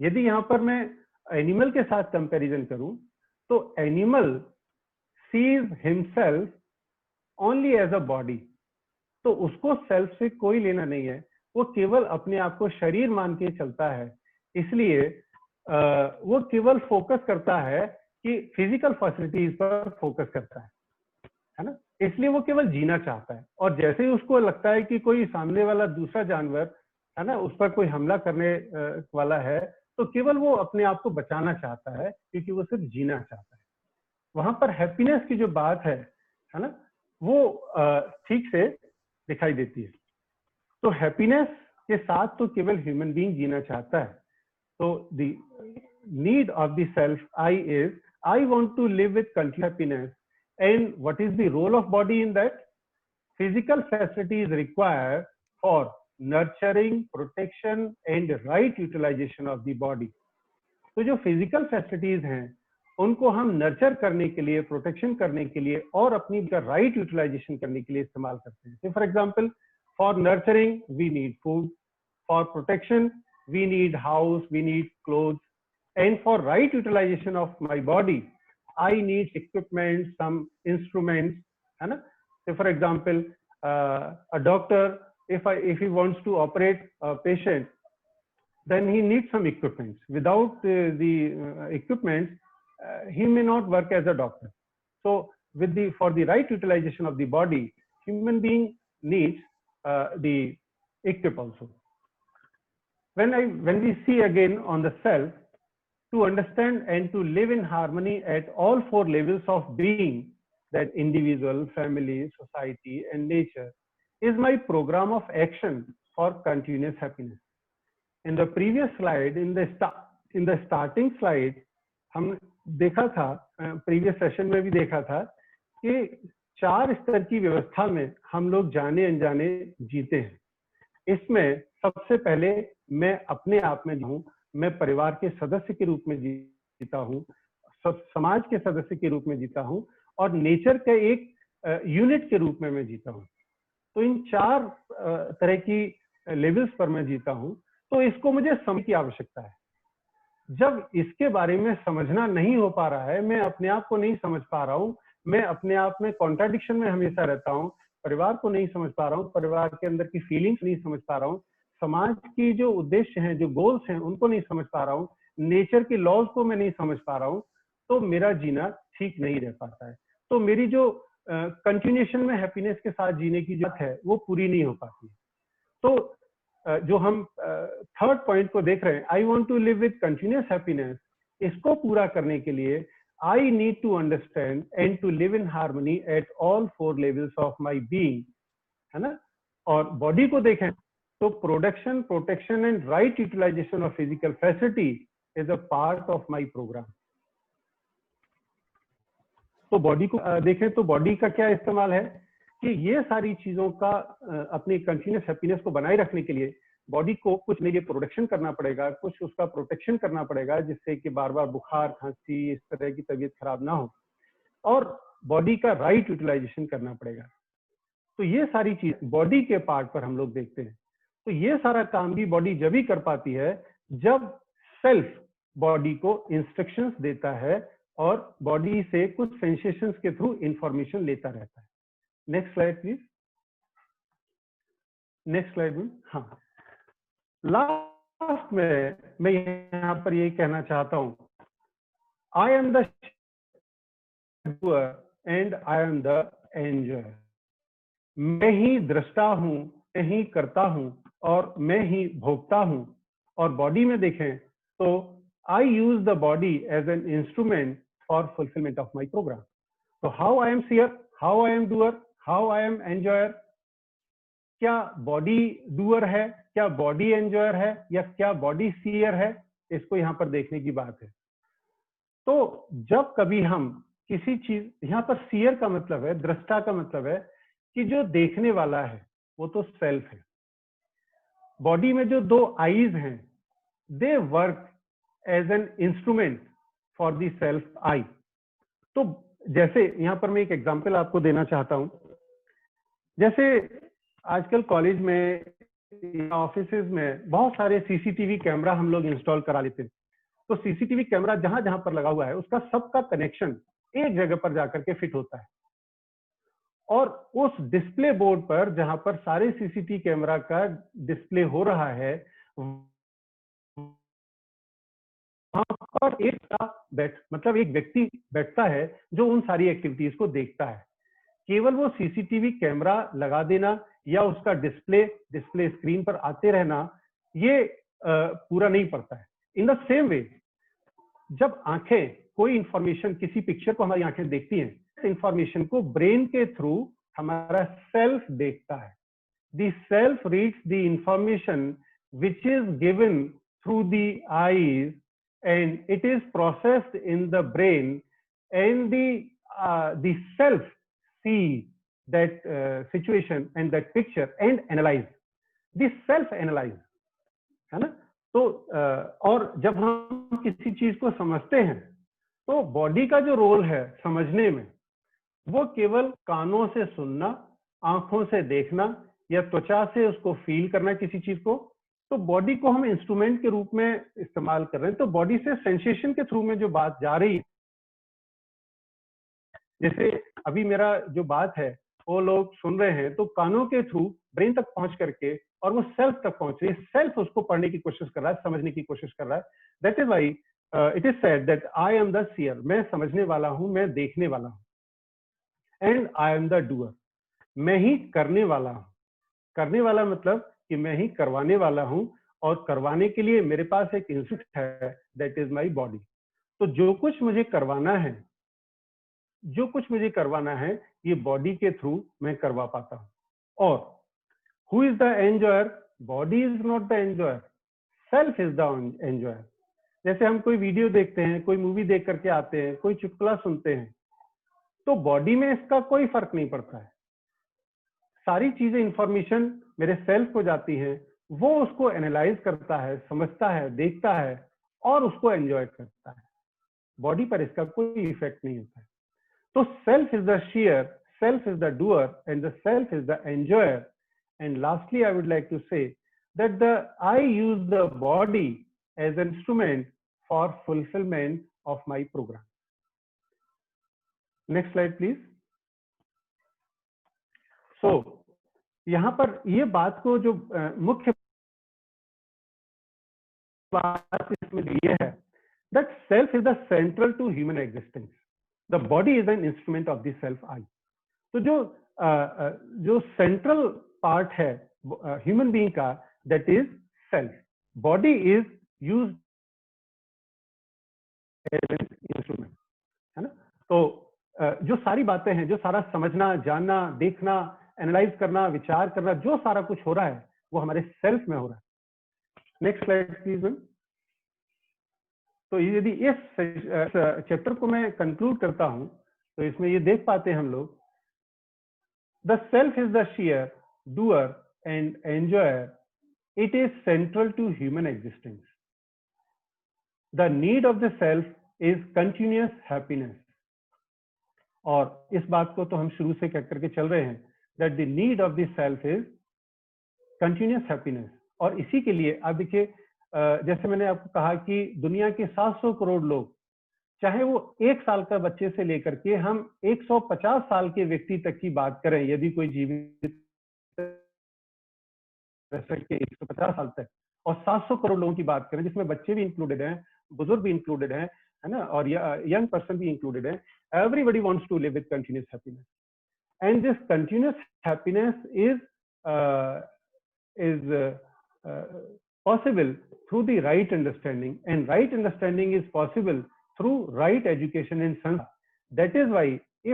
यदि यहाँ पर मैं एनिमल के साथ कंपैरिजन करूं तो animal sees himself only as a body, तो उसको सेल्फ से कोई लेना नहीं है, वो केवल अपने आप को शरीर मान के चलता है। इसलिए वो केवल फोकस करता है कि फिजिकल फैसिलिटीज पर फोकस करता है ना, इसलिए वो केवल जीना चाहता है। और जैसे ही उसको लगता है कि कोई सामने वाला दूसरा जानवर है ना, उस पर कोई हमला करने वाला है, तो केवल वो अपने आप को बचाना चाहता है, क्योंकि वो सिर्फ जीना चाहता है। वहां पर हैप्पीनेस की जो बात है ना, वो ठीक से दिखाई देती है। तो हैप्पीनेस के साथ तो केवल ह्यूमन बीइंग जीना चाहता है। तो the need of the self I is, I want to live with continuous happiness. And what is the role of body in that? Physical facilities required for nurturing, protection and right utilisation of the body. तो जो physical facilities हैं उनको हम nurture करने के लिए, protection करने के लिए और अपनी राइट यूटिलाइजेशन करने के लिए इस्तेमाल करते हैं। For example, for nurturing we need food, for protection we need house, we need clothes, and for right utilisation of my body I need equipment, some instruments, है ना। For example, a doctor if he wants to operate a patient, then he needs some equipment. Without the equipment, he may not work as a doctor. So for the right utilization of the body, human being needs the equip also. When we see again on the self, to understand and to live in harmony at all four levels of being, that individual, family, society and nature, is my program of action for continuous happiness. In the previous slide, in the starting slide, हम देखा था, previous session में भी देखा था कि 4 स्तर की व्यवस्था में हम लोग जाने अनजाने जीते हैं। इसमें सबसे पहले मैं अपने आप में हूँ, मैं परिवार के सदस्य के रूप में जीता हूँ, समाज के सदस्य के रूप में जीता हूँ और नेचर के एक यूनिट के रूप में मैं जीता हूँ। तो इन 4 तरह की लेवल्स पर मैं जीता हूं। तो इसको मुझे समझ की आवश्यकता है। जब इसके बारे में समझना नहीं हो पा रहा है, मैं अपने आप को नहीं समझ पा रहा हूं, मैं अपने आप में कॉन्ट्राडिक्शन में हमेशा रहता हूं, परिवार को नहीं समझ पा रहा हूं, परिवार के अंदर की फीलिंग्स नहीं समझ पा रहा हूं, समाज की जो उद्देश्य हैं, जो गोल्स हैं, उनको नहीं समझ पा रहा हूं, नेचर के लॉज को मैं नहीं समझ पा रहा हूं, तो मेरा जीना ठीक नहीं रह पाता है। तो मेरी जो कंटिन्यूएशन में हैप्पीनेस के साथ जीने की जो है वो पूरी नहीं हो पाती। तो जो हम थर्ड पॉइंट को देख रहे हैं, I want to live with continuous happiness, इसको पूरा करने के लिए I need to understand and to live in harmony at all 4 levels of my being, है ना। और बॉडी को देखें तो production, protection and right utilisation of physical facility is a part of my programme. तो बॉडी को देखें तो बॉडी का क्या इस्तेमाल है कि ये सारी चीजों का अपनी कंटिन्यूअस हैप्पीनेस को बनाए रखने के लिए बॉडी को कुछ नहीं, ये प्रोडक्शन करना पड़ेगा, कुछ उसका प्रोटेक्शन करना पड़ेगा, जिससे कि बार बार बुखार, खांसी, इस तरह की तबीयत खराब ना हो, और बॉडी का राइट यूटिलाइजेशन करना पड़ेगा। तो ये सारी चीज बॉडी के पार्ट पर हम लोग देखते हैं। तो ये सारा काम भी बॉडी जब ही कर पाती है जब सेल्फ बॉडी को इंस्ट्रक्शंस देता है और बॉडी से कुछ सेंसेशंस के थ्रू इंफॉर्मेशन लेता रहता है। Next slide please. Next slide में, हाँ, लास्ट में मैं यहाँ पर यही कहना चाहता हूं, आई am the doer and I am the enjoyer. मैं ही दृष्टा हूं, मैं ही करता हूं और मैं ही भोगता हूं। और बॉडी में देखें तो I use the body as an instrument for fulfillment of my program. So how I am seer, how I am doer, how I am enjoyer? क्या बॉडी डूअर है, क्या बॉडी एंजॉयर है, या क्या बॉडी सीयर है? इसको यहाँ पर देखने की बात है। तो जब कभी हम किसी चीज, यहाँ पर सीयर का मतलब है, दृष्टा का मतलब है कि जो देखने वाला है वो तो सेल्फ है। बॉडी में जो 2 आईज हैं, they work as an instrument for the self I. तो जैसे यहां पर मैं एक एग्जांपल आपको देना चाहता हूं। जैसे आजकल कॉलेज में, ऑफिसेज में बहुत सारे सीसीटीवी कैमरा हम लोग इंस्टॉल करा लेते हैं। तो सीसीटीवी कैमरा जहां जहां पर लगा हुआ है उसका सबका कनेक्शन एक जगह पर जाकर के फिट होता है, और उस डिस्प्ले बोर्ड पर जहां पर सारे सीसीटीवी कैमरा का डिस्प्ले हो रहा है वहां पर मतलब एक व्यक्ति बैठता है जो उन सारी एक्टिविटीज को देखता है। केवल वो सीसीटीवी कैमरा लगा देना या उसका डिस्प्ले स्क्रीन पर आते रहना ये पूरा नहीं पड़ता है। इन द सेम वे जब आंखें कोई इंफॉर्मेशन, किसी पिक्चर को हमारी आंखें देखती हैं, इस इंफॉर्मेशन को ब्रेन के थ्रू हमारा सेल्फ देखता है। The self reads the information which is given through the eyes and it is processed in the brain, and the self sees that situation and that picture and analyze, the self analyze, है ना। तो और जब हम किसी चीज को समझते हैं तो बॉडी का जो रोल है समझने में, वो केवल कानों से सुनना, आंखों से देखना या त्वचा से उसको फील करना किसी चीज को, तो बॉडी को हम इंस्ट्रूमेंट के रूप में इस्तेमाल कर रहे हैं। तो बॉडी से सेंसेशन के थ्रू में जो बात जा रही है, जैसे अभी मेरा जो बात है वो लोग सुन रहे हैं तो कानों के थ्रू ब्रेन तक पहुंच करके और वो सेल्फ तक पहुंच रही है, सेल्फ उसको पढ़ने की कोशिश कर रहा है, समझने की कोशिश कर रहा है। That is why it is said that I am the seer, मैं समझने वाला हूं, मैं देखने वाला हूं। And I am the doer, मैं ही करने वाला हूं। करने वाला मतलब कि मैं ही करवाने वाला हूं, और करवाने के लिए मेरे पास एक इंस्ट्रूमेंट है, दैट इज माय बॉडी। तो जो कुछ मुझे करवाना है ये बॉडी के थ्रू मैं करवा पाता हूं। और who is the enjoyer? Body is not the enjoyer, self is the enjoyer. जैसे हम कोई वीडियो देखते हैं, कोई मूवी देख करके आते हैं, कोई चुटकुला सुनते हैं, तो बॉडी में इसका कोई फर्क नहीं पड़ता है। सारी चीजें, इंफॉर्मेशन मेरे सेल्फ को जाती है, वो उसको एनालाइज करता है, समझता है, देखता है और उसको एंजॉय करता है। बॉडी पर इसका कोई इफेक्ट नहीं होता है। तो self is the seer, self is the doer and the self is the enjoyer. And lastly I would like to say that the I use the body as an instrument for fulfilment of my programme. Next slide please. So यहां पर ये बात को जो मुख्य बात इसमें ये है that self is the central to human existence, the body is an instrument of the self I. तो जो सेंट्रल पार्ट है ह्यूमन बीइंग का, that is self. Body is used as an instrument, है ना। तो जो सारी बातें हैं, जो सारा समझना, जानना, देखना, एनालाइज करना, विचार करना, जो सारा कुछ हो रहा है वो हमारे सेल्फ में हो रहा है। Next slide please ma'am. तो यदि इस चैप्टर को मैं कंक्लूड करता हूं तो इसमें ये देख पाते हैं हम लोग, the self is the seer, doer and enjoyer, it is central to human existence. The need of the self is continuous happiness. और इस बात को तो हम शुरू से कह करके चल रहे हैं that the need of the self is continuous happiness। और इसी के लिए आप देखिए, जैसे मैंने आपको कहा कि दुनिया के 700 करोड़ लोग, चाहे वो 1 साल का बच्चे से लेकर के हम 150 साल के व्यक्ति तक की बात करें, यदि कोई जीवित रह सके 150 साल तक, और 700 करोड़ लोगों की बात करें जिसमें बच्चे भी इंक्लूडेड हैं, बुजुर्ग भी इंक्लूडेड हैं, है ना, और यंग पर्सन भी इंक्लूडेड है। Everybody wants to live with continuous happiness. And this continuous happiness is possible through the right understanding, and right understanding is possible through right education and sanskar. That is why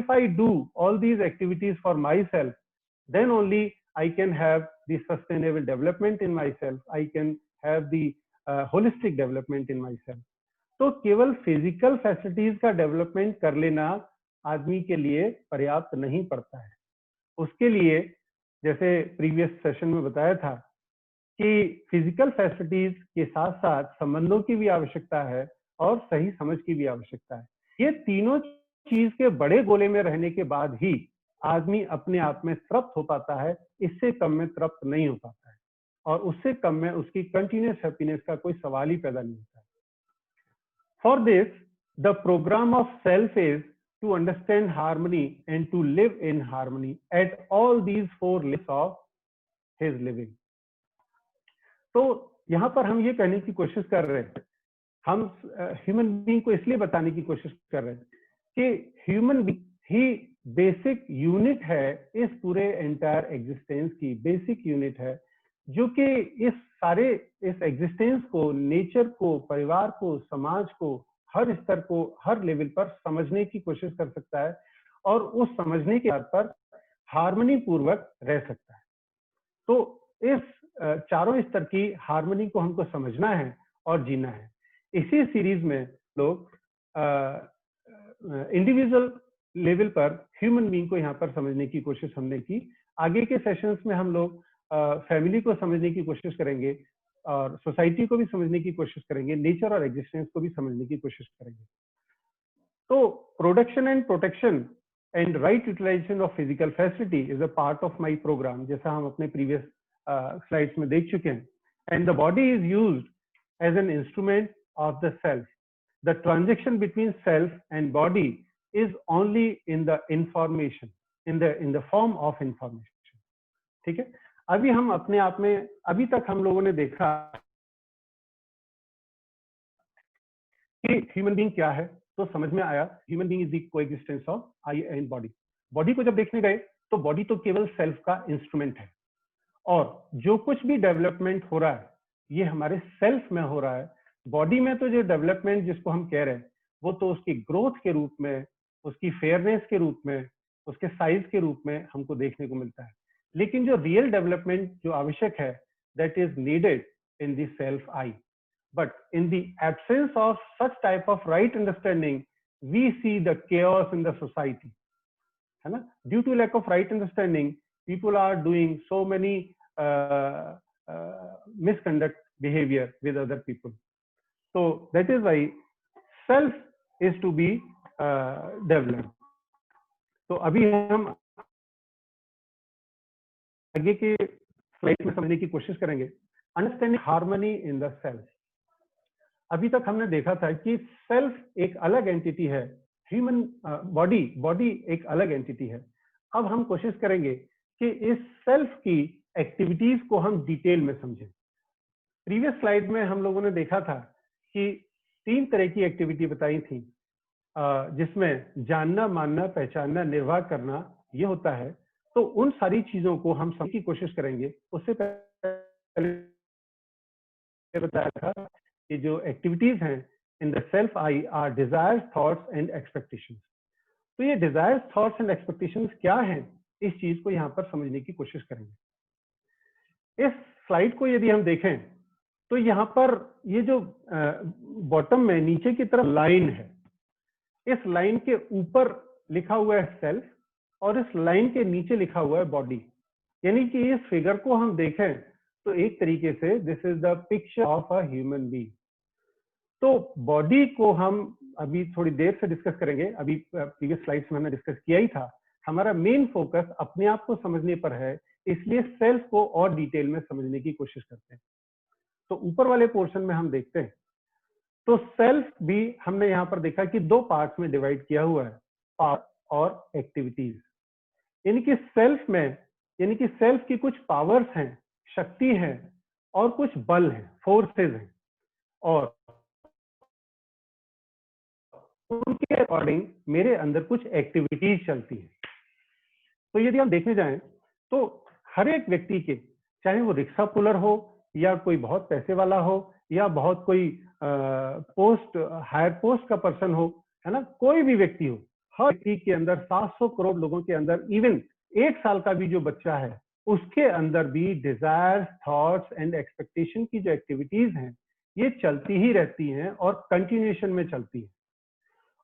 if I do all these activities for myself, then only I can have the sustainable development in myself, I can have the holistic development in myself. तो केवल physical facilities का development कर लेना आदमी के लिए पर्याप्त नहीं पड़ता है। उसके लिए, जैसे प्रीवियस सेशन में बताया था, कि फिजिकल फैसिलिटीज के साथ साथ संबंधों की भी आवश्यकता है और सही समझ की भी आवश्यकता है। ये तीनों चीज के बड़े गोले में रहने के बाद ही आदमी अपने आप में तृप्त हो पाता है, इससे कम में तृप्त नहीं हो पाता है, और उससे कम में उसकी कंटिन्यूअस हैप्पीनेस का कोई सवाल ही पैदा नहीं होता है। For this, the program of self is to understand harmony and to live in harmony at all these four levels of his living. तो यहाँ पर हम ये कहने की कोशिश कर रहे हैं, हम ह्यूमन बीइंग को इसलिए बताने की कोशिश कर रहे हैं कि ह्यूमन बीइंग ही बेसिक यूनिट है इस पूरे एंटायर एग्जिस्टेंस की, बेसिक यूनिट है जो कि इस एग्जिस्टेंस को, नेचर को, परिवार को, समाज को, हर स्तर को, हर लेवल पर समझने की कोशिश कर सकता है और उस समझने के आधार पर हार्मनी पूर्वक रह सकता है। तो इस चारों स्तर की हार्मनी को हमको समझना है और जीना है। इसी सीरीज में लोग इंडिविजुअल लेवल पर ह्यूमन बीइंग को यहाँ पर समझने की कोशिश हमने की। आगे के सेशंस में हम लोग फैमिली को समझने की कोशिश करेंगे और सोसाइटी को भी समझने की कोशिश करेंगे, नेचर और एग्जिस्टेंस को भी समझने की कोशिश करेंगे। तो production and protection and right utilisation of physical facility is a part of my programme, जैसा हम अपने प्रीवियस स्लाइड्स में देख चुके हैं। And the body is used as an instrument of the self. The transaction between self and body is only in the information, in the form of information. ठीक है, अभी हम अपने आप में, अभी तक हम लोगों ने देखा कि ह्यूमन बीइंग क्या है, तो समझ में आया human being is the coexistence of I and body. Body को जब देखने गए तो बॉडी तो केवल सेल्फ का इंस्ट्रूमेंट है और जो कुछ भी डेवलपमेंट हो रहा है ये हमारे सेल्फ में हो रहा है। बॉडी में तो जो डेवलपमेंट जिसको हम कह रहे हैं वो तो उसकी ग्रोथ के रूप में, उसकी फेयरनेस के रूप में, उसके साइज के रूप में हमको देखने को मिलता है। लेकिन जो रियल डेवलपमेंट जो आवश्यक है, that is needed in the self I. But in the absence of such type of right understanding, we see the chaos in the society. है ना? Due to lack of right understanding, people are doing so many misconduct behavior with other people. So that is why self is to be developed. तो अभी हम आगे के slide में समझने की कोशिश करेंगे understanding harmony in the self. अभी तक हमने देखा था कि सेल्फ एक अलग एंटिटी है, ह्यूमन बॉडी एक अलग एंटिटी है। अब हम कोशिश करेंगे कि इस सेल्फ की एक्टिविटीज को हम डिटेल में समझें। प्रीवियस स्लाइड में हम लोगों ने देखा था कि 3 तरह की एक्टिविटी बताई थी, जिसमें जानना, मानना, पहचानना, निर्वाह करना ये होता है। तो उन सारी चीजों को हम समझने की कोशिश करेंगे। उससे पहले बताया था कि जो एक्टिविटीज हैं इन the self I R desires, thoughts and expectations. तो ये डिजायर्स, थॉट्स एंड एक्सपेक्टेशंस क्या हैं, इस चीज को यहाँ पर समझने की कोशिश करेंगे। इस स्लाइड को यदि हम देखें तो यहाँ पर ये जो बॉटम में नीचे की तरफ लाइन है, इस लाइन के ऊपर लिखा हुआ है सेल्फ और इस लाइन के नीचे लिखा हुआ है बॉडी। यानी कि इस फिगर को हम देखें तो एक तरीके से this is the picture of a human being. तो बॉडी को हम अभी थोड़ी देर से डिस्कस करेंगे, अभी प्रीवियस स्लाइड्स में हमने डिस्कस किया ही था। हमारा मेन फोकस अपने आप को समझने पर है, इसलिए सेल्फ को और डिटेल में समझने की कोशिश करते हैं। तो ऊपर वाले पोर्शन में हम देखते हैं तो सेल्फ भी हमने यहाँ पर देखा कि 2 पार्ट्स में डिवाइड किया हुआ है, पावर और एक्टिविटीज। यानी कि सेल्फ में, यानी कि सेल्फ की कुछ पावर्स हैं, शक्ति है और कुछ बल है, फोर्सेस हैं, और उनके अकॉर्डिंग मेरे अंदर कुछ एक्टिविटीज चलती है। तो यदि हम देखने जाएं तो हर एक व्यक्ति के, चाहे वो रिक्शा पुलर हो या कोई बहुत पैसे वाला हो या बहुत कोई हायर पोस्ट का पर्सन हो, है ना, कोई भी व्यक्ति हो, हर व्यक्ति के अंदर 700 करोड़ लोगों के अंदर, इवन 1 साल का भी जो बच्चा है उसके अंदर भी डिजायर्स, थॉट्स एंड एक्सपेक्टेशन की जो एक्टिविटीज हैं ये चलती ही रहती हैं और कंटिन्यूएशन में चलती है।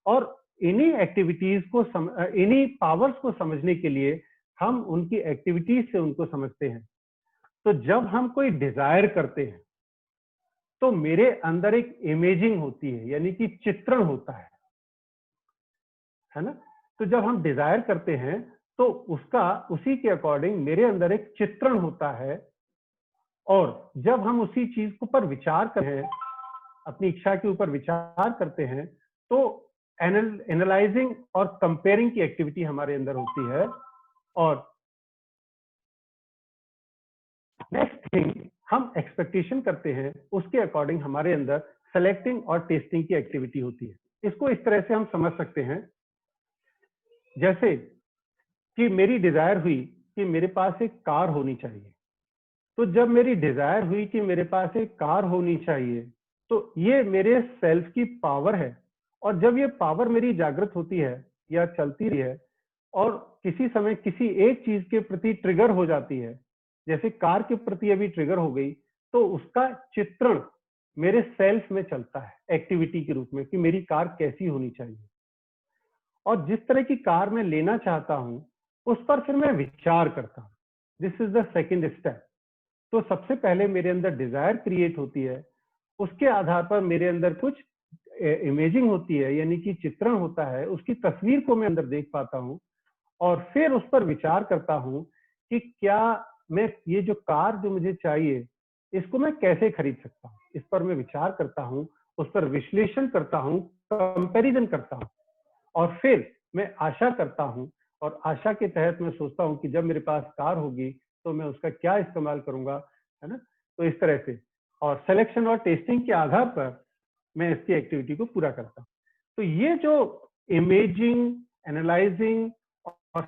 और इन्हीं एक्टिविटीज को, इन्हीं पावर्स को समझने के लिए हम उनकी एक्टिविटीज से उनको समझते हैं। तो जब हम कोई डिजायर करते हैं तो मेरे अंदर एक इमेजिंग होती है, यानी कि चित्रण होता है ना। तो जब हम डिजायर करते हैं तो उसी के अकॉर्डिंग मेरे अंदर एक चित्रण होता है, और जब हम उसी चीज को पर विचार करते हैं अपनी इच्छा के ऊपर विचार करते हैं तो एनालाइजिंग और कंपेयरिंग की एक्टिविटी हमारे अंदर होती है। और नेक्स्ट थिंग, हम एक्सपेक्टेशन करते हैं, उसके अकॉर्डिंग हमारे अंदर सेलेक्टिंग और टेस्टिंग की एक्टिविटी होती है। इसको इस तरह से हम समझ सकते हैं, जैसे कि मेरी डिजायर हुई कि मेरे पास एक कार होनी चाहिए। तो जब मेरी डिजायर हुई कि मेरे पास एक कार होनी चाहिए, तो ये मेरे सेल्फ की पावर है। और जब ये पावर मेरी जागृत होती है या चलती रही है और किसी समय किसी एक चीज के प्रति ट्रिगर हो जाती है, जैसे कार के प्रति अभी ट्रिगर हो गई, तो उसका चित्रण मेरे सेल्फ में चलता है एक्टिविटी के रूप में कि मेरी कार कैसी होनी चाहिए। और जिस तरह की कार मैं लेना चाहता हूं उस पर फिर मैं विचार करता हूं। This is the second step. तो सबसे पहले मेरे अंदर डिजायर क्रिएट होती है, उसके आधार पर मेरे अंदर कुछ इमेजिंग होती है, यानी कि चित्रण होता है, उसकी तस्वीर को मैं अंदर देख पाता हूं और फिर उस पर विचार करता हूं कि क्या मैं ये जो कार जो मुझे चाहिए इसको मैं कैसे खरीद सकता हूं। इस पर मैं विचार करता हूं, उस पर विश्लेषण करता हूं, कंपैरिजन करता हूं और फिर मैं आशा करता हूं। और आशा के तहत मैं सोचता हूं कि जब मेरे पास कार होगी तो मैं उसका क्या इस्तेमाल करूंगा, है ना। तो इस तरह से और सिलेक्शन और टेस्टिंग के आधार पर मैं इसकी एक्टिविटी को पूरा करता हूं। तो ये जो इमेजिंग, एनालाइजिंग और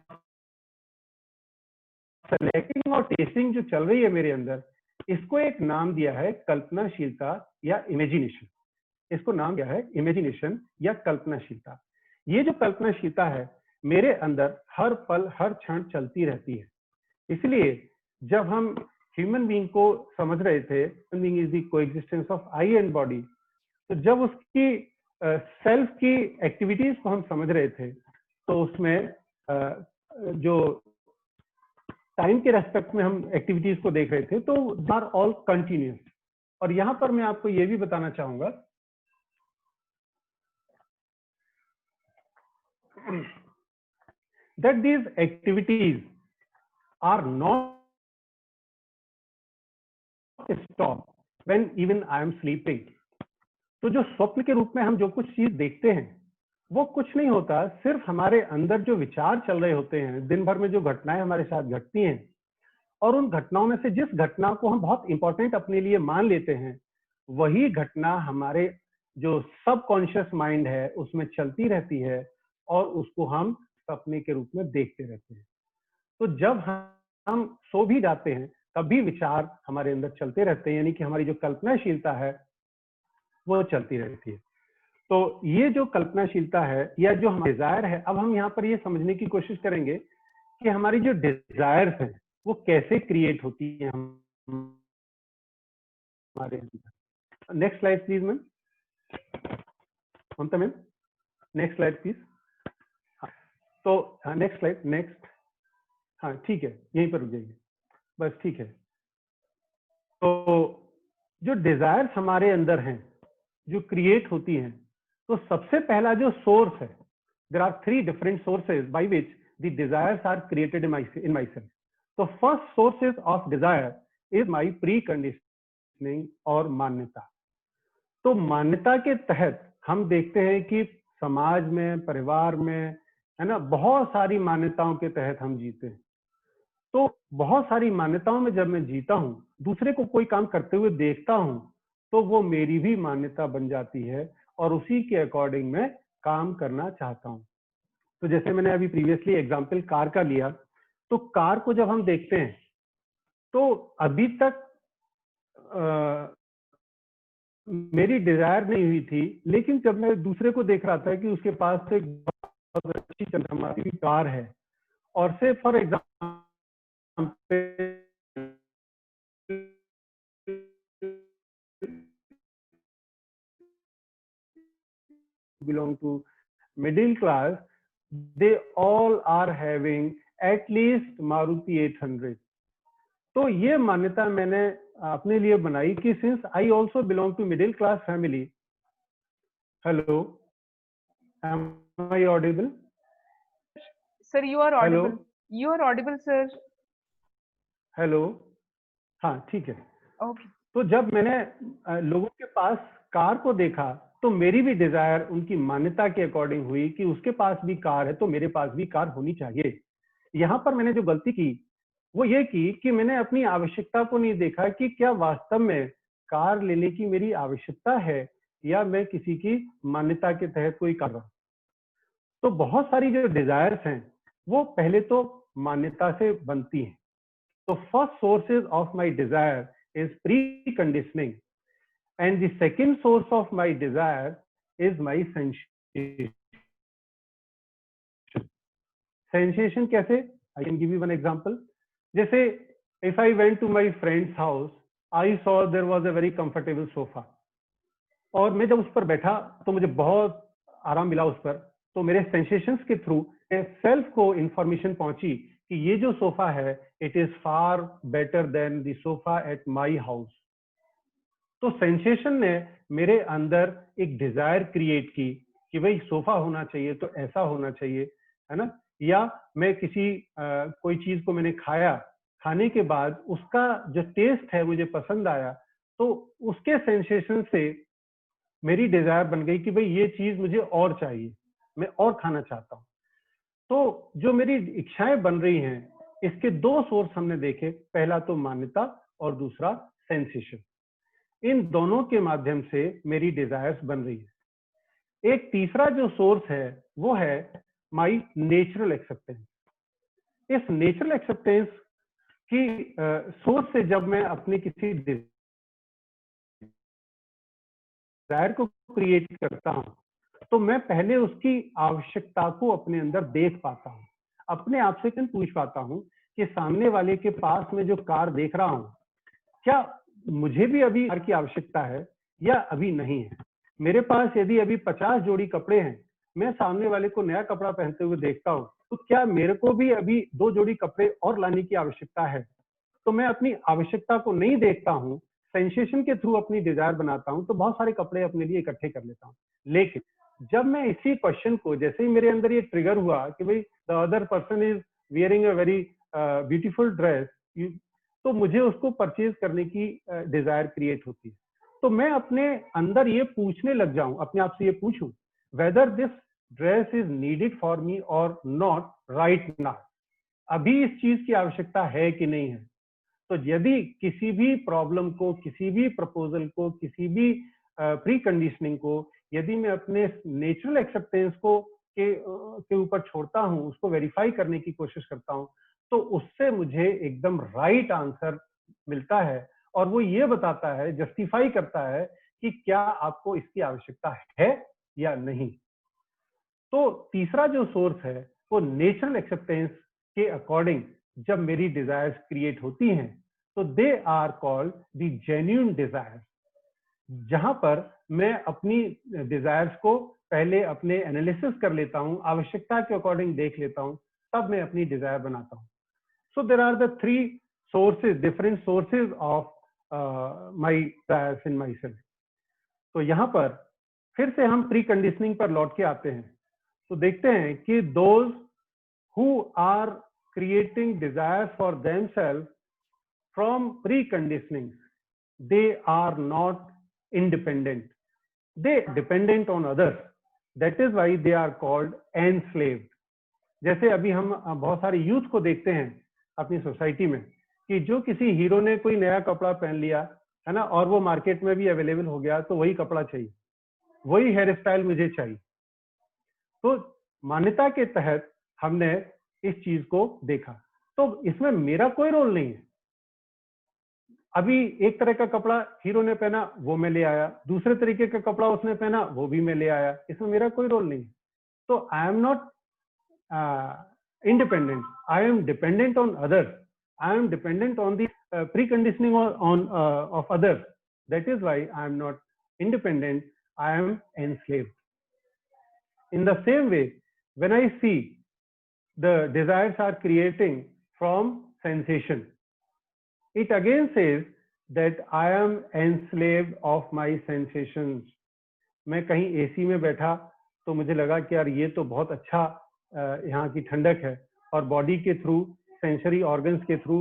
सेलेक्टिंग और टेस्टिंग जो चल रही है मेरे अंदर, इसको एक नाम दिया है कल्पनाशीलता या इमेजिनेशन। इसको नाम दिया है इमेजिनेशन या कल्पनाशीलता। ये जो कल्पनाशीलता है मेरे अंदर हर पल हर क्षण चलती रहती है। इसलिए जब हम ह्यूमन बीइंग को समझ रहे थे, human being is the coexistence of I and body, तो जब उसकी सेल्फ की एक्टिविटीज को हम समझ रहे थे तो उसमें जो टाइम के रेस्पेक्ट में हम एक्टिविटीज को देख रहे थे तो आर ऑल कंटिन्यूस। और यहां पर मैं आपको यह भी बताना चाहूंगा that these activities are not stopped when even I am sleeping। तो जो स्वप्न के रूप में हम जो कुछ चीज देखते हैं वो कुछ नहीं होता, सिर्फ हमारे अंदर जो विचार चल रहे होते हैं, दिन भर में जो घटनाएं हमारे साथ घटती हैं और उन घटनाओं में से जिस घटना को हम बहुत इंपॉर्टेंट अपने लिए मान लेते हैं, वही घटना हमारे जो सबकॉन्शियस माइंड है उसमें चलती रहती है और उसको हम सपने के रूप में देखते रहते हैं। तो जब हम सो भी जाते हैं तब भी विचार हमारे अंदर चलते रहते हैं, यानी कि हमारी जो कल्पनाशीलता है वो चलती रहती है। तो ये जो कल्पनाशीलता है या जो हमारा डिजायर है, अब हम यहाँ पर ये समझने की कोशिश करेंगे कि हमारी जो डिजायर्स है वो कैसे क्रिएट होती है हमारे अंदर। Next slide please ma'am, Mamta ma'am, next slide please. तो नेक्स्ट स्लाइड, नेक्स्ट। हाँ ठीक है, यहीं पर रुक जाइए बस, ठीक है। तो जो डिजायर्स हमारे अंदर हैं जो क्रिएट होती हैं, तो सबसे पहला जो सोर्स है, there are 3 different sources by which the desires are created in my self. तो first sources of desire is my pre conditioning और मान्यता। तो मान्यता के तहत हम देखते हैं कि समाज में, परिवार में, है ना, बहुत सारी मान्यताओं के तहत हम जीते हैं। तो बहुत सारी मान्यताओं में जब मैं जीता हूं, दूसरे को कोई काम करते हुए देखता हूं, तो वो मेरी भी मान्यता बन जाती है और उसी के अकॉर्डिंग मैं काम करना चाहता हूं। तो जैसे मैंने अभी प्रीवियसली एग्जांपल कार का लिया, तो कार को जब हम देखते हैं तो अभी तक मेरी डिजायर नहीं हुई थी, लेकिन जब मैं दूसरे को देख रहा था कि उसके पास एक बहुत अच्छी चमचमाती कार है और से for example belong to middle class, they all are having at least Maruti 800। तो ये मान्यता मैंने अपने लिए बनाई कि since I also belong to middle class family. Hello, am I audible? Sir you are audible, you are audible sir. Hello, हाँ ठीक है। ओके। तो जब मैंने लोगों के पास कार को देखा तो मेरी भी डिजायर उनकी मान्यता के अकॉर्डिंग हुई कि उसके पास भी कार है तो मेरे पास भी कार होनी चाहिए। यहाँ पर मैंने जो गलती की वो ये की कि मैंने अपनी आवश्यकता को नहीं देखा कि क्या वास्तव में कार लेने की मेरी आवश्यकता है या मैं किसी की मान्यता के तहत कोई कर रहा हूं। तो बहुत सारी जो डिजायर्स हैं वो पहले तो मान्यता से बनती हैं। तो first sources of my desire is pre conditioning and the second source of my desire is my sensation. Sensation कैसे? I can give you one example. जैसे if I went to my friend's house, I saw there was a very comfortable sofa. और मैं जब उस पर बैठा तो मुझे बहुत आराम मिला उस पर। तो मेरे सेंसेशंस के थ्रू सेल्फ को इंफॉर्मेशन पहुंची कि ये जो सोफा है it is far better than the sofa at my house. तो सेंसेशन ने मेरे अंदर एक डिजायर क्रिएट की कि भाई सोफा होना चाहिए तो ऐसा होना चाहिए, है ना। या मैं किसी कोई चीज को मैंने खाया, खाने के बाद उसका जो टेस्ट है मुझे पसंद आया तो उसके सेंसेशन से मेरी डिजायर बन गई कि भाई ये चीज मुझे और चाहिए, मैं और खाना चाहता हूँ। तो जो मेरी इच्छाएं बन रही हैं इसके दो सोर्स हमने देखे, पहला तो मान्यता और दूसरा सेंसेशन। इन दोनों के माध्यम से मेरी डिजायर्स बन रही है। एक तीसरा जो सोर्स है वो है माई नेचुरल एक्सेप्टेंस। इस नेचुरल एक्सेप्टेंस की सोर्स से जब मैं अपनी किसी डिजायर को क्रिएट करता हूं तो मैं पहले उसकी आवश्यकता को अपने अंदर देख पाता हूं, अपने आप से पूछ पाता हूं कि सामने वाले के पास में जो कार देख रहा हूं क्या मुझे भी अभी कार की आवश्यकता है या अभी नहीं है। मेरे पास यदि अभी 50 जोड़ी कपड़े हैं, मैं सामने वाले को नया कपड़ा पहनते हुए देखता हूं तो क्या मेरे को भी अभी 2 जोड़ी कपड़े और लाने की आवश्यकता है। तो मैं अपनी आवश्यकता को नहीं देखता हूं, सेंसेशन के थ्रू अपनी डिजायर बनाता हूं तो बहुत सारे कपड़े अपने लिए इकट्ठे कर लेता हूं। लेकिन जब मैं इसी क्वेश्चन को, जैसे ही मेरे अंदर ये ट्रिगर हुआ कि भाई the other person is wearing a very beautiful dress, तो मुझे उसको परचेज करने की डिजायर क्रिएट होती है। तो मैं अपने अंदर ये पूछने लग जाऊं, अपने आप से ये पूछूं whether this dress is needed for me और नॉट राइट नाउ, अभी इस चीज की आवश्यकता है कि नहीं है। तो यदि किसी भी प्रॉब्लम को, किसी भी प्रपोजल को, किसी भी प्री कंडीशनिंग को यदि मैं अपने नेचुरल एक्सेप्टेंस को के ऊपर छोड़ता हूं, उसको वेरीफाई करने की कोशिश करता हूं तो उससे मुझे एकदम राइट आंसर मिलता है और वो ये बताता है, जस्टिफाई करता है कि क्या आपको इसकी आवश्यकता है या नहीं। तो तीसरा जो सोर्स है वो नेचुरल एक्सेप्टेंस के अकॉर्डिंग जब मेरी डिजायर्स क्रिएट होती हैं तो they are called the genuine desires, जहां पर मैं अपनी डिजायर्स को पहले अपने एनालिसिस कर लेता हूं, आवश्यकता के अकॉर्डिंग देख लेता हूं, तब मैं अपनी डिजायर बनाता हूं। So there are the 3 sources, different sources of my desires in my self. तो यहाँ पर फिर से हम प्री कंडीशनिंग पर लौट के आते हैं तो देखते हैं कि those who are creating desires for themselves from pre conditioning, they are not independent, they dependent on others, that is why they are called enslaved। जैसे अभी हम बहुत सारे यूथ को देखते हैं अपनी सोसाइटी में कि जो किसी हीरो ने कोई नया कपड़ा पहन लिया है ना और वो मार्केट में भी अवेलेबल हो गया तो वही कपड़ा चाहिए, वही हेयर स्टाइल मुझे चाहिए। तो मान्यता के तहत हमने इस चीज को देखा, तो इसमें मेरा कोई रोल नहीं है। अभी एक तरह का कपड़ा हीरो ने पहना वो मैं ले आया, दूसरे तरीके का कपड़ा उसने पहना वो भी मैं ले आया, इसमें मेरा कोई रोल नहीं है। तो I am not independent, I am dependent on others, I am dependent on the preconditioning on of others, that is why I am not independent, I am enslaved। In the same way, when I see the desires are creating from sensation, it again says that I am enslaved of my sensations। मैं कहीं AC में बैठा तो मुझे लगा कि यार ये तो बहुत अच्छा यहाँ की ठंडक है, और बॉडी के थ्रू, सेंसरी ऑर्गन्स के थ्रू,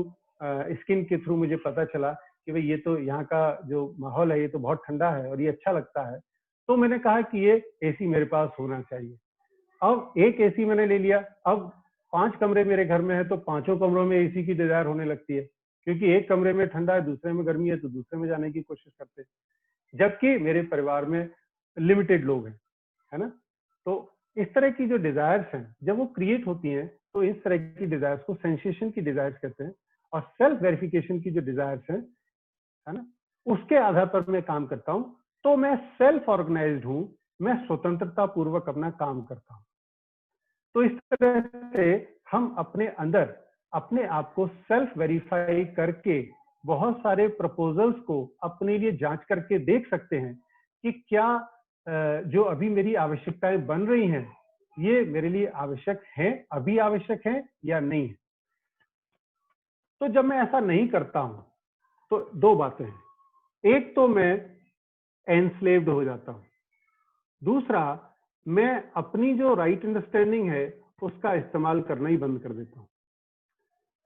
स्किन के थ्रू मुझे पता चला कि भाई ये तो यहाँ का जो माहौल है ये तो बहुत ठंडा है और ये अच्छा लगता है, तो मैंने कहा कि ये एसी मेरे पास होना चाहिए। अब एक एसी मैंने ले लिया। अब 5 कमरे मेरे घर में है तो पांचों कमरों में एसी की डिजायर होने लगती है, क्योंकि एक कमरे में ठंडा है, दूसरे में गर्मी है, तो दूसरे में जाने की कोशिश करते हैं, जबकि मेरे परिवार में लिमिटेड लोग हैं, है ना। तो इस तरह की जो डिजायर्स हैं जब वो क्रिएट होती हैं तो इस तरह की डिजायर्स को सेंसेशन की डिजायर्स कहते हैं। और सेल्फ वेरिफिकेशन की जो डिजायर्स हैं, है ना, उसके आधार पर मैं काम करता हूं। तो मैं सेल्फ ऑर्गेनाइज्ड हूं, मैं स्वतंत्रता पूर्वक अपना काम करता हूं। तो इस तरह से हम अपने अंदर अपने आप को सेल्फ वेरीफाई करके बहुत सारे प्रपोजल्स को अपने लिए जांच करके देख सकते हैं कि क्या जो अभी मेरी आवश्यकताएं बन रही हैं ये मेरे लिए आवश्यक है, अभी आवश्यक है या नहीं है। तो जब मैं ऐसा नहीं करता हूं तो दो बातें हैं, एक तो मैं एनस्लेव्ड हो जाता हूं, दूसरा मैं अपनी जो राइट अंडरस्टैंडिंग है उसका इस्तेमाल करना ही बंद कर देता हूं।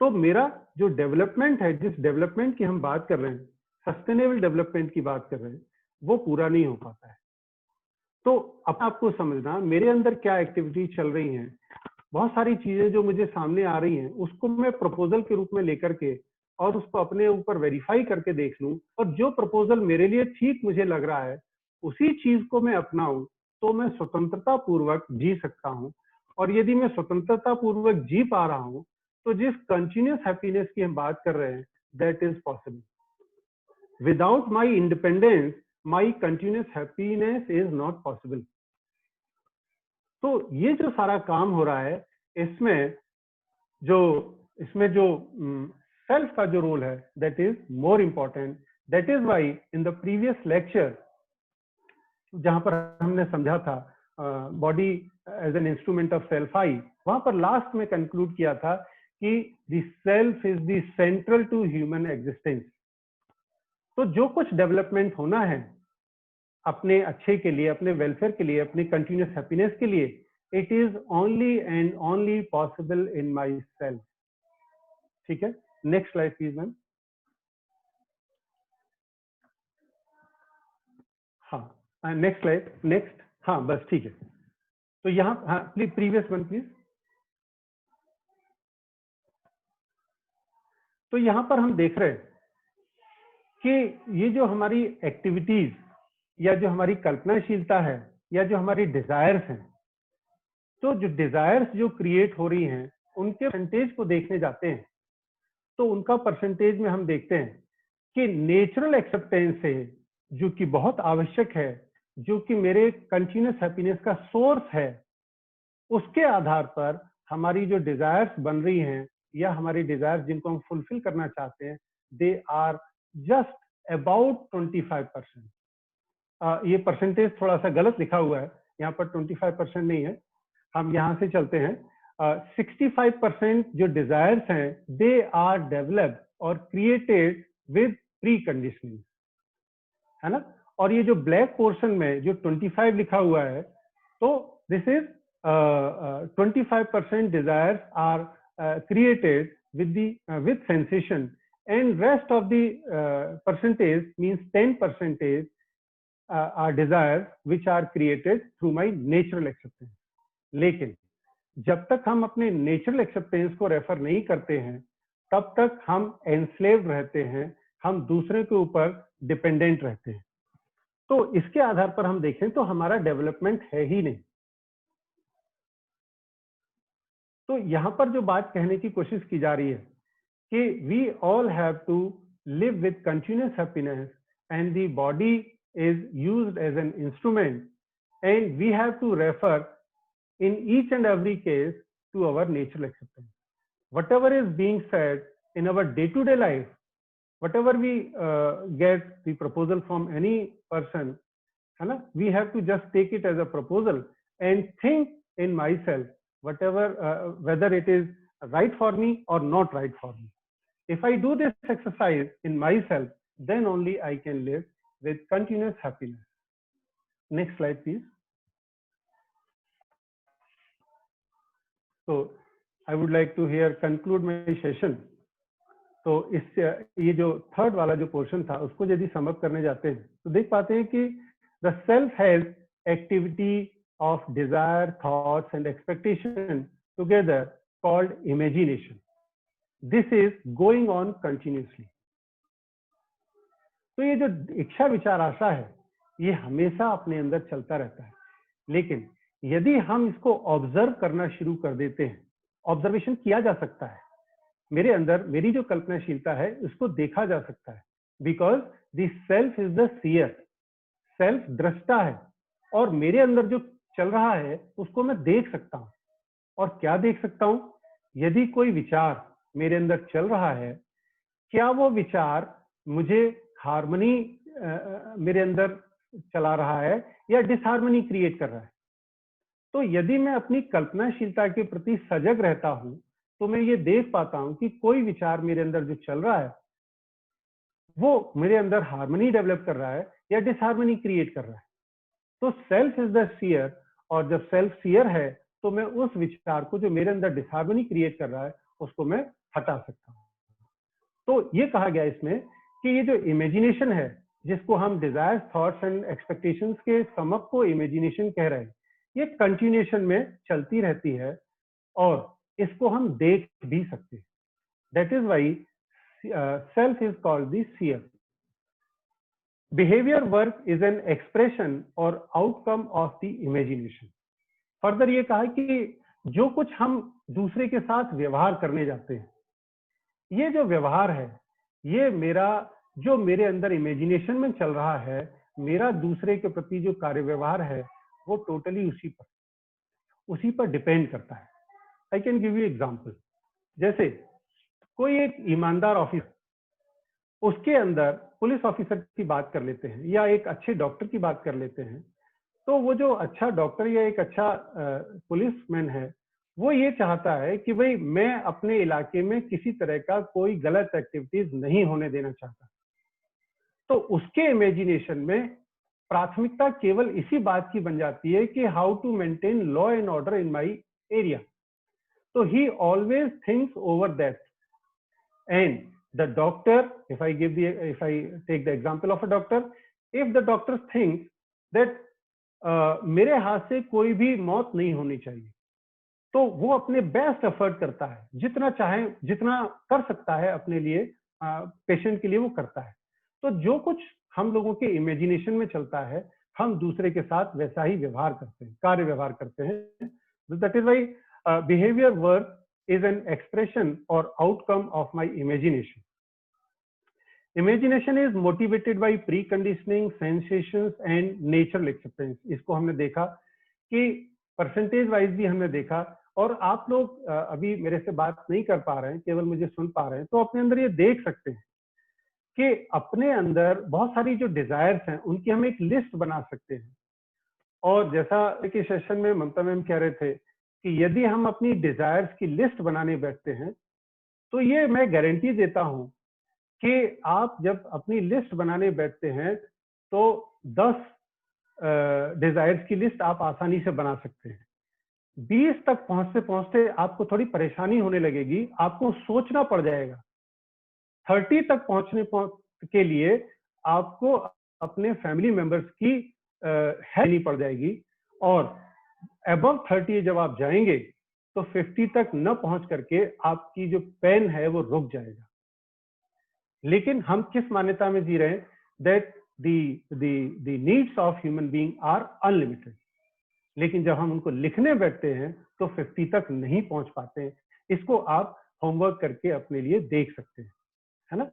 तो मेरा जो डेवलपमेंट है, जिस डेवलपमेंट की हम बात कर रहे हैं, सस्टेनेबल डेवलपमेंट की बात कर रहे हैं, वो पूरा नहीं हो पाता है। तो अब आपको समझना मेरे अंदर क्या एक्टिविटी चल रही है, बहुत सारी चीजें जो मुझे सामने आ रही हैं उसको मैं प्रपोजल के रूप में लेकर के और उसको अपने ऊपर वेरीफाई करके देख लूं, और जो प्रपोजल मेरे लिए ठीक मुझे लग रहा है उसी चीज को मैं अपनाऊं, तो मैं स्वतंत्रता पूर्वक जी सकता हूं। और यदि मैं स्वतंत्रता पूर्वक जी पा रहा हूं तो जिस कंटिन्यूअस हैप्पीनेस की हम बात कर रहे हैं, that is possible. Without my independence my continuous happiness is not possible. तो ये जो सारा काम हो रहा है इसमें जो सेल्फ का जो रोल है that is more important. That is why in the previous lecture जहां पर हमने समझा था body as an instrument of self I, वहां पर लास्ट में कंक्लूड किया था कि the self is the central to human existence. तो जो कुछ डेवलपमेंट होना है अपने अच्छे के लिए, अपने वेलफेयर के लिए, अपनी कंटिन्यूअस हैप्पीनेस के लिए, it is only and only possible in my self. ठीक है, नेक्स्ट स्लाइड प्लीज मैम। हाँ नेक्स्ट स्लाइड, नेक्स्ट। हाँ बस ठीक है। तो यहाँ हाँ प्लीज प्रीवियस वन प्लीज। तो यहाँ पर हम देख रहे हैं कि ये जो हमारी एक्टिविटीज या जो हमारी कल्पनाशीलता है या जो हमारी डिजायर्स हैं, तो जो डिजायर्स जो क्रिएट हो रही हैं उनके परसेंटेज को देखने जाते हैं तो उनका परसेंटेज में हम देखते हैं कि नेचुरल एक्सेप्टेंस है जो कि बहुत आवश्यक है, जो कि मेरे कंटिन्यूअस हैप्पीनेस का सोर्स है, उसके आधार पर हमारी जो डिजायर्स बन रही हैं या हमारी डिजायर्स जिनको हम फुलफिल करना चाहते हैं, दे आर जस्ट अबाउट 25%। ये परसेंटेज थोड़ा सा गलत लिखा हुआ है, यहाँ पर 25% नहीं है। हम यहाँ से चलते हैं। 65% जो डिजायर्स हैं दे आर डेवलप्ड और क्रिएटेड विद प्री कंडीशनिंग, है ना। और ये जो ब्लैक पोर्शन में जो 25 लिखा हुआ है, तो this is 25% desires are created with sensation, and rest of the percentage means 10% are desires which are created through my natural acceptance. लेकिन जब तक हम अपने नेचुरल एक्सेप्टेंस को रेफर नहीं करते हैं तब तक हम एनस्लेव्ड रहते हैं, हम दूसरे के ऊपर डिपेंडेंट रहते हैं। तो इसके आधार पर हम देखें तो हमारा डेवलपमेंट है ही नहीं। तो यहां पर जो बात कहने की कोशिश की जा रही है कि we all have to live with continuous happiness and the body is used as an instrument and we have to refer in each and every case to our natural acceptance. Whatever is being said in our day-to-day life, whatever we get the proposal from any person, we have to just take it as a proposal and think in myself, whatever whether it is right for me or not right for me. If I do this exercise in myself, then only I can live with continuous happiness. Next slide, please. So I would like to here conclude my session. तो इस ये जो third वाला जो portion था उसको यदि sum up करने जाते हैं तो देख पाते हैं कि the self has activity of desire, thoughts and expectation together called imagination. This is going on continuously. तो ये जो इच्छा विचार आशा है ये हमेशा अपने अंदर चलता रहता है, लेकिन यदि हम इसको ऑब्जर्व करना शुरू कर देते हैं, ऑब्जर्वेशन किया जा सकता है, मेरे अंदर मेरी जो कल्पनाशीलता है उसको देखा जा सकता है, because the self is the seer. Self दृष्टा है और मेरे अंदर जो चल रहा है उसको मैं देख सकता हूं. और क्या देख सकता हूं? यदि कोई विचार मेरे अंदर चल रहा है, क्या वो विचार मुझे हार्मनी मेरे अंदर चला रहा है या डिसहार्मनी क्रिएट कर रहा है? तो यदि मैं अपनी कल्पनाशीलता के प्रति सजग रहता हूं तो मैं ये देख पाता हूं कि कोई विचार मेरे अंदर जो चल रहा है वो मेरे अंदर हार्मनी डेवलप कर रहा है या डिसहार्मनी क्रिएट कर रहा है. तो सेल्फ इज द सीयर, और जब सेल्फ सीयर है तो मैं उस विचार को जो मेरे अंदर डिसहार्मनी क्रिएट कर रहा है उसको मैं हटा सकता हूं. तो ये कहा गया इसमें कि ये जो इमेजिनेशन है, जिसको हम डिजायर्स, थॉट्स एंड एक्सपेक्टेशंस के समअप को इमेजिनेशन कह रहे हैं, ये कंटिन्यूएशन में चलती रहती है और इसको हम देख भी सकते हैं. That is why self is called the seer. Behaviour work is an expression और outcome of the imagination. Further ये कहा कि जो कुछ हम दूसरे के साथ व्यवहार करने जाते हैं, ये जो व्यवहार है ये मेरा जो मेरे अंदर इमेजिनेशन में चल रहा है, मेरा दूसरे के प्रति जो कार्य व्यवहार है वो टोटली उसी पर डिपेंड करता है. I can give you example. जैसे कोई एक ईमानदार ऑफिसर, उसके अंदर पुलिस ऑफिसर की बात कर लेते हैं या एक अच्छे डॉक्टर की बात कर लेते हैं, तो वो जो अच्छा डॉक्टर या एक अच्छा पुलिसमैन है वो ये चाहता है कि भाई मैं अपने इलाके में किसी तरह का कोई गलत एक्टिविटीज नहीं होने देना चाहता. तो उसके इमेजिनेशन में प्राथमिकता केवल इसी बात की बन जाती है कि how to maintain law and order in my area. तो he always thinks over that. And the doctor, if I take the example of a doctor, if the doctor thinks that मेरे हाथ से कोई भी मौत नहीं होनी चाहिए, तो वो अपने बेस्ट एफर्ट करता है, जितना चाहे जितना कर सकता है अपने लिए, पेशेंट के लिए वो करता है. तो जो कुछ हम लोगों के इमेजिनेशन में चलता है हम दूसरे के साथ वैसा ही व्यवहार करते हैं, कार्य व्यवहार करते हैं. That is why behaviour work is an expression or outcome of my imagination. Imagination is motivated by preconditioning, sensations and natural acceptance. इसको हमने देखा कि परसेंटेज वाइज भी हमने देखा, और आप लोग अभी मेरे से बात नहीं कर पा रहे हैं, केवल मुझे सुन पा रहे हैं, तो अपने अंदर ये देख सकते हैं कि अपने अंदर बहुत सारी जो डिजायर्स हैं उनकी हम एक लिस्ट बना सकते हैं. और जैसा कि सेशन में ममता मैम कह रहे थे कि यदि हम अपनी डिजायर्स की लिस्ट बनाने बैठते हैं तो ये मैं गारंटी देता हूं कि आप जब अपनी लिस्ट बनाने बैठते हैं तो 10 डिजायर्स की लिस्ट आप आसानी से बना सकते हैं. 20 तक पहुंचते पहुंचते आपको थोड़ी परेशानी होने लगेगी, आपको सोचना पड़ जाएगा. 30 तक पहुंचने के लिए आपको अपने फैमिली मेंबर्स की हेल्प लेनी पड़ जाएगी, और अबव 30 जब आप जाएंगे तो 50 तक न पहुंच करके आपकी जो पेन है वो रुक जाएगा. लेकिन हम किस मान्यता में जी रहे हैं? That the needs of human being are unlimited. लेकिन जब हम उनको लिखने बैठते हैं तो 50 तक नहीं पहुंच पाते हैं. इसको आप होमवर्क करके अपने लिए देख सकते हैं, है ना.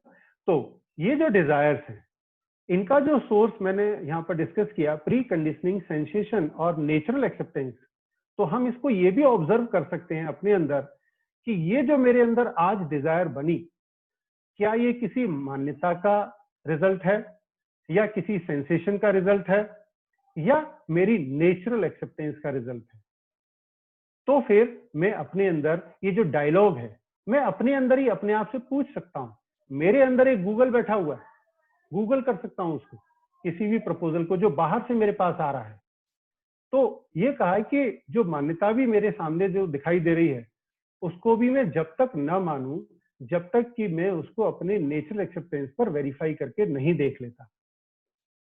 तो ये जो डिजायर्स हैं इनका जो सोर्स मैंने यहाँ पर डिस्कस किया, प्री कंडीशनिंग, सेंसेशन और नेचुरल एक्सेप्टेंस. तो हम इसको ये भी ऑब्जर्व कर सकते हैं अपने अंदर कि ये जो मेरे अंदर आज डिजायर बनी, क्या ये किसी मान्यता का रिजल्ट है या किसी सेंसेशन का रिजल्ट है या मेरी नेचुरल एक्सेप्टेंस का रिजल्ट है. तो फिर मैं अपने अंदर ये जो डायलॉग है मैं अपने अंदर ही अपने आप से पूछ सकता हूँ. मेरे अंदर एक गूगल बैठा हुआ है, गूगल कर सकता हूं उसको, किसी भी प्रपोजल को जो बाहर से मेरे पास आ रहा है. तो ये कहा है कि जो मान्यता भी मेरे सामने जो दिखाई दे रही है उसको भी मैं जब तक न मानूं जब तक कि मैं उसको अपने नेचुरल एक्सेप्टेंस पर वेरीफाई करके नहीं देख लेता.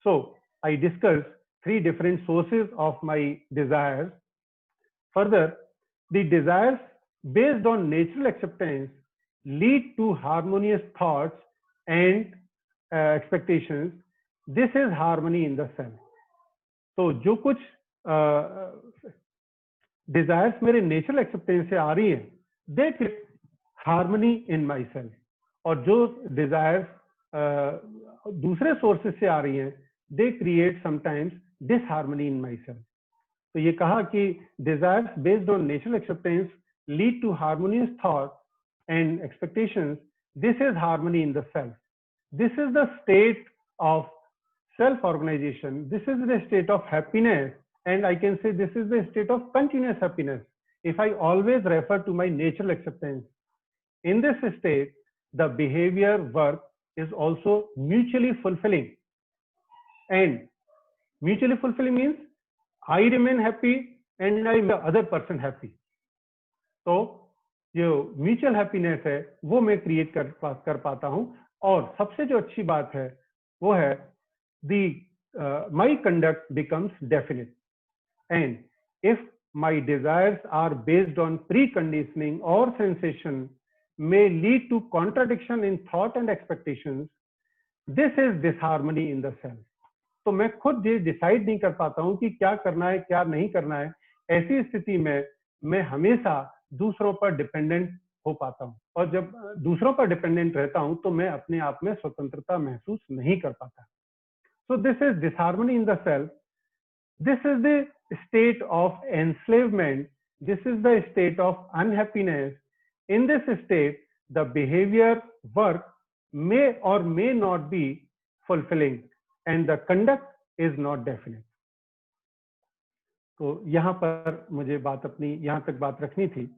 So I discussed 3 different sources of my desires. Further, the desires based on natural acceptance lead to harmonious thoughts and expectations. This is harmony in the self. तो जो कुछ डिजायर्स मेरे natural acceptance से आ रही है, they create harmony in my self. और जो डिजायर्स दूसरे सोर्सेस से आ रही हैं, they create sometimes disharmony in my self. तो ये कहा कि desires based on natural acceptance lead to harmonious thought and expectations. This is harmony in the self. This is the state of self-organization. This is the state of happiness, and I can say this is the state of continuous happiness. If I always refer to my natural acceptance, in this state, the behavior work is also mutually fulfilling. And mutually fulfilling means I remain happy and I make the other person happy. तो जो mutual happiness है वो मैं create कर पाता हूँ. और सबसे जो अच्छी बात है वो है the my conduct becomes definite. And if my desires are based on pre conditioning और sensation may lead to contradiction in thought and expectations. This is disharmony in the self. तो मैं खुद ये डिसाइड नहीं कर पाता हूँ कि क्या करना है क्या नहीं करना है. ऐसी स्थिति में मैं हमेशा दूसरों पर डिपेंडेंट हो पाता हूँ, और जब दूसरों पर डिपेंडेंट रहता हूँ तो मैं अपने आप में स्वतंत्रता महसूस नहीं कर पाता. So this is disharmony in the self. This is the state of enslavement. This is the state of unhappiness. In this state, the behavior work may or may not be fulfilling, and the conduct is not definite. तो यहाँ पर मुझे यहाँ तक बात रखनी थी.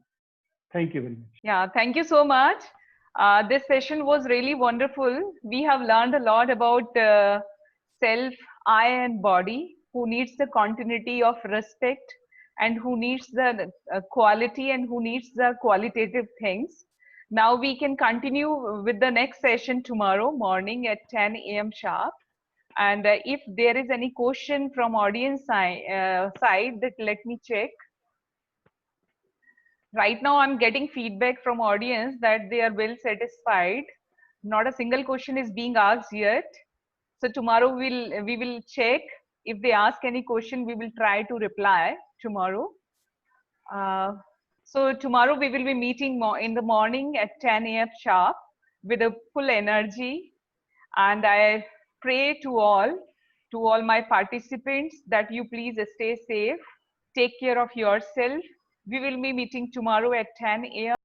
Thank you very much. Yeah, thank you so much. This session was really wonderful. We have learned a lot about self, I, and body, who needs the continuity of respect, and who needs the quality, and who needs the qualitative things. Now we can continue with the next session tomorrow morning at 10 a.m. sharp. And if there is any question from audience side, that let me check. Right now I'm getting feedback from audience that they are well satisfied. Not a single question is being asked yet. So tomorrow we will check. If they ask any question, we will try to reply tomorrow. So tomorrow we will be meeting in the morning at 10 a.m. sharp with a full energy. And I pray to all my participants that you please stay safe, take care of yourself. We will be meeting tomorrow at 10 a.m.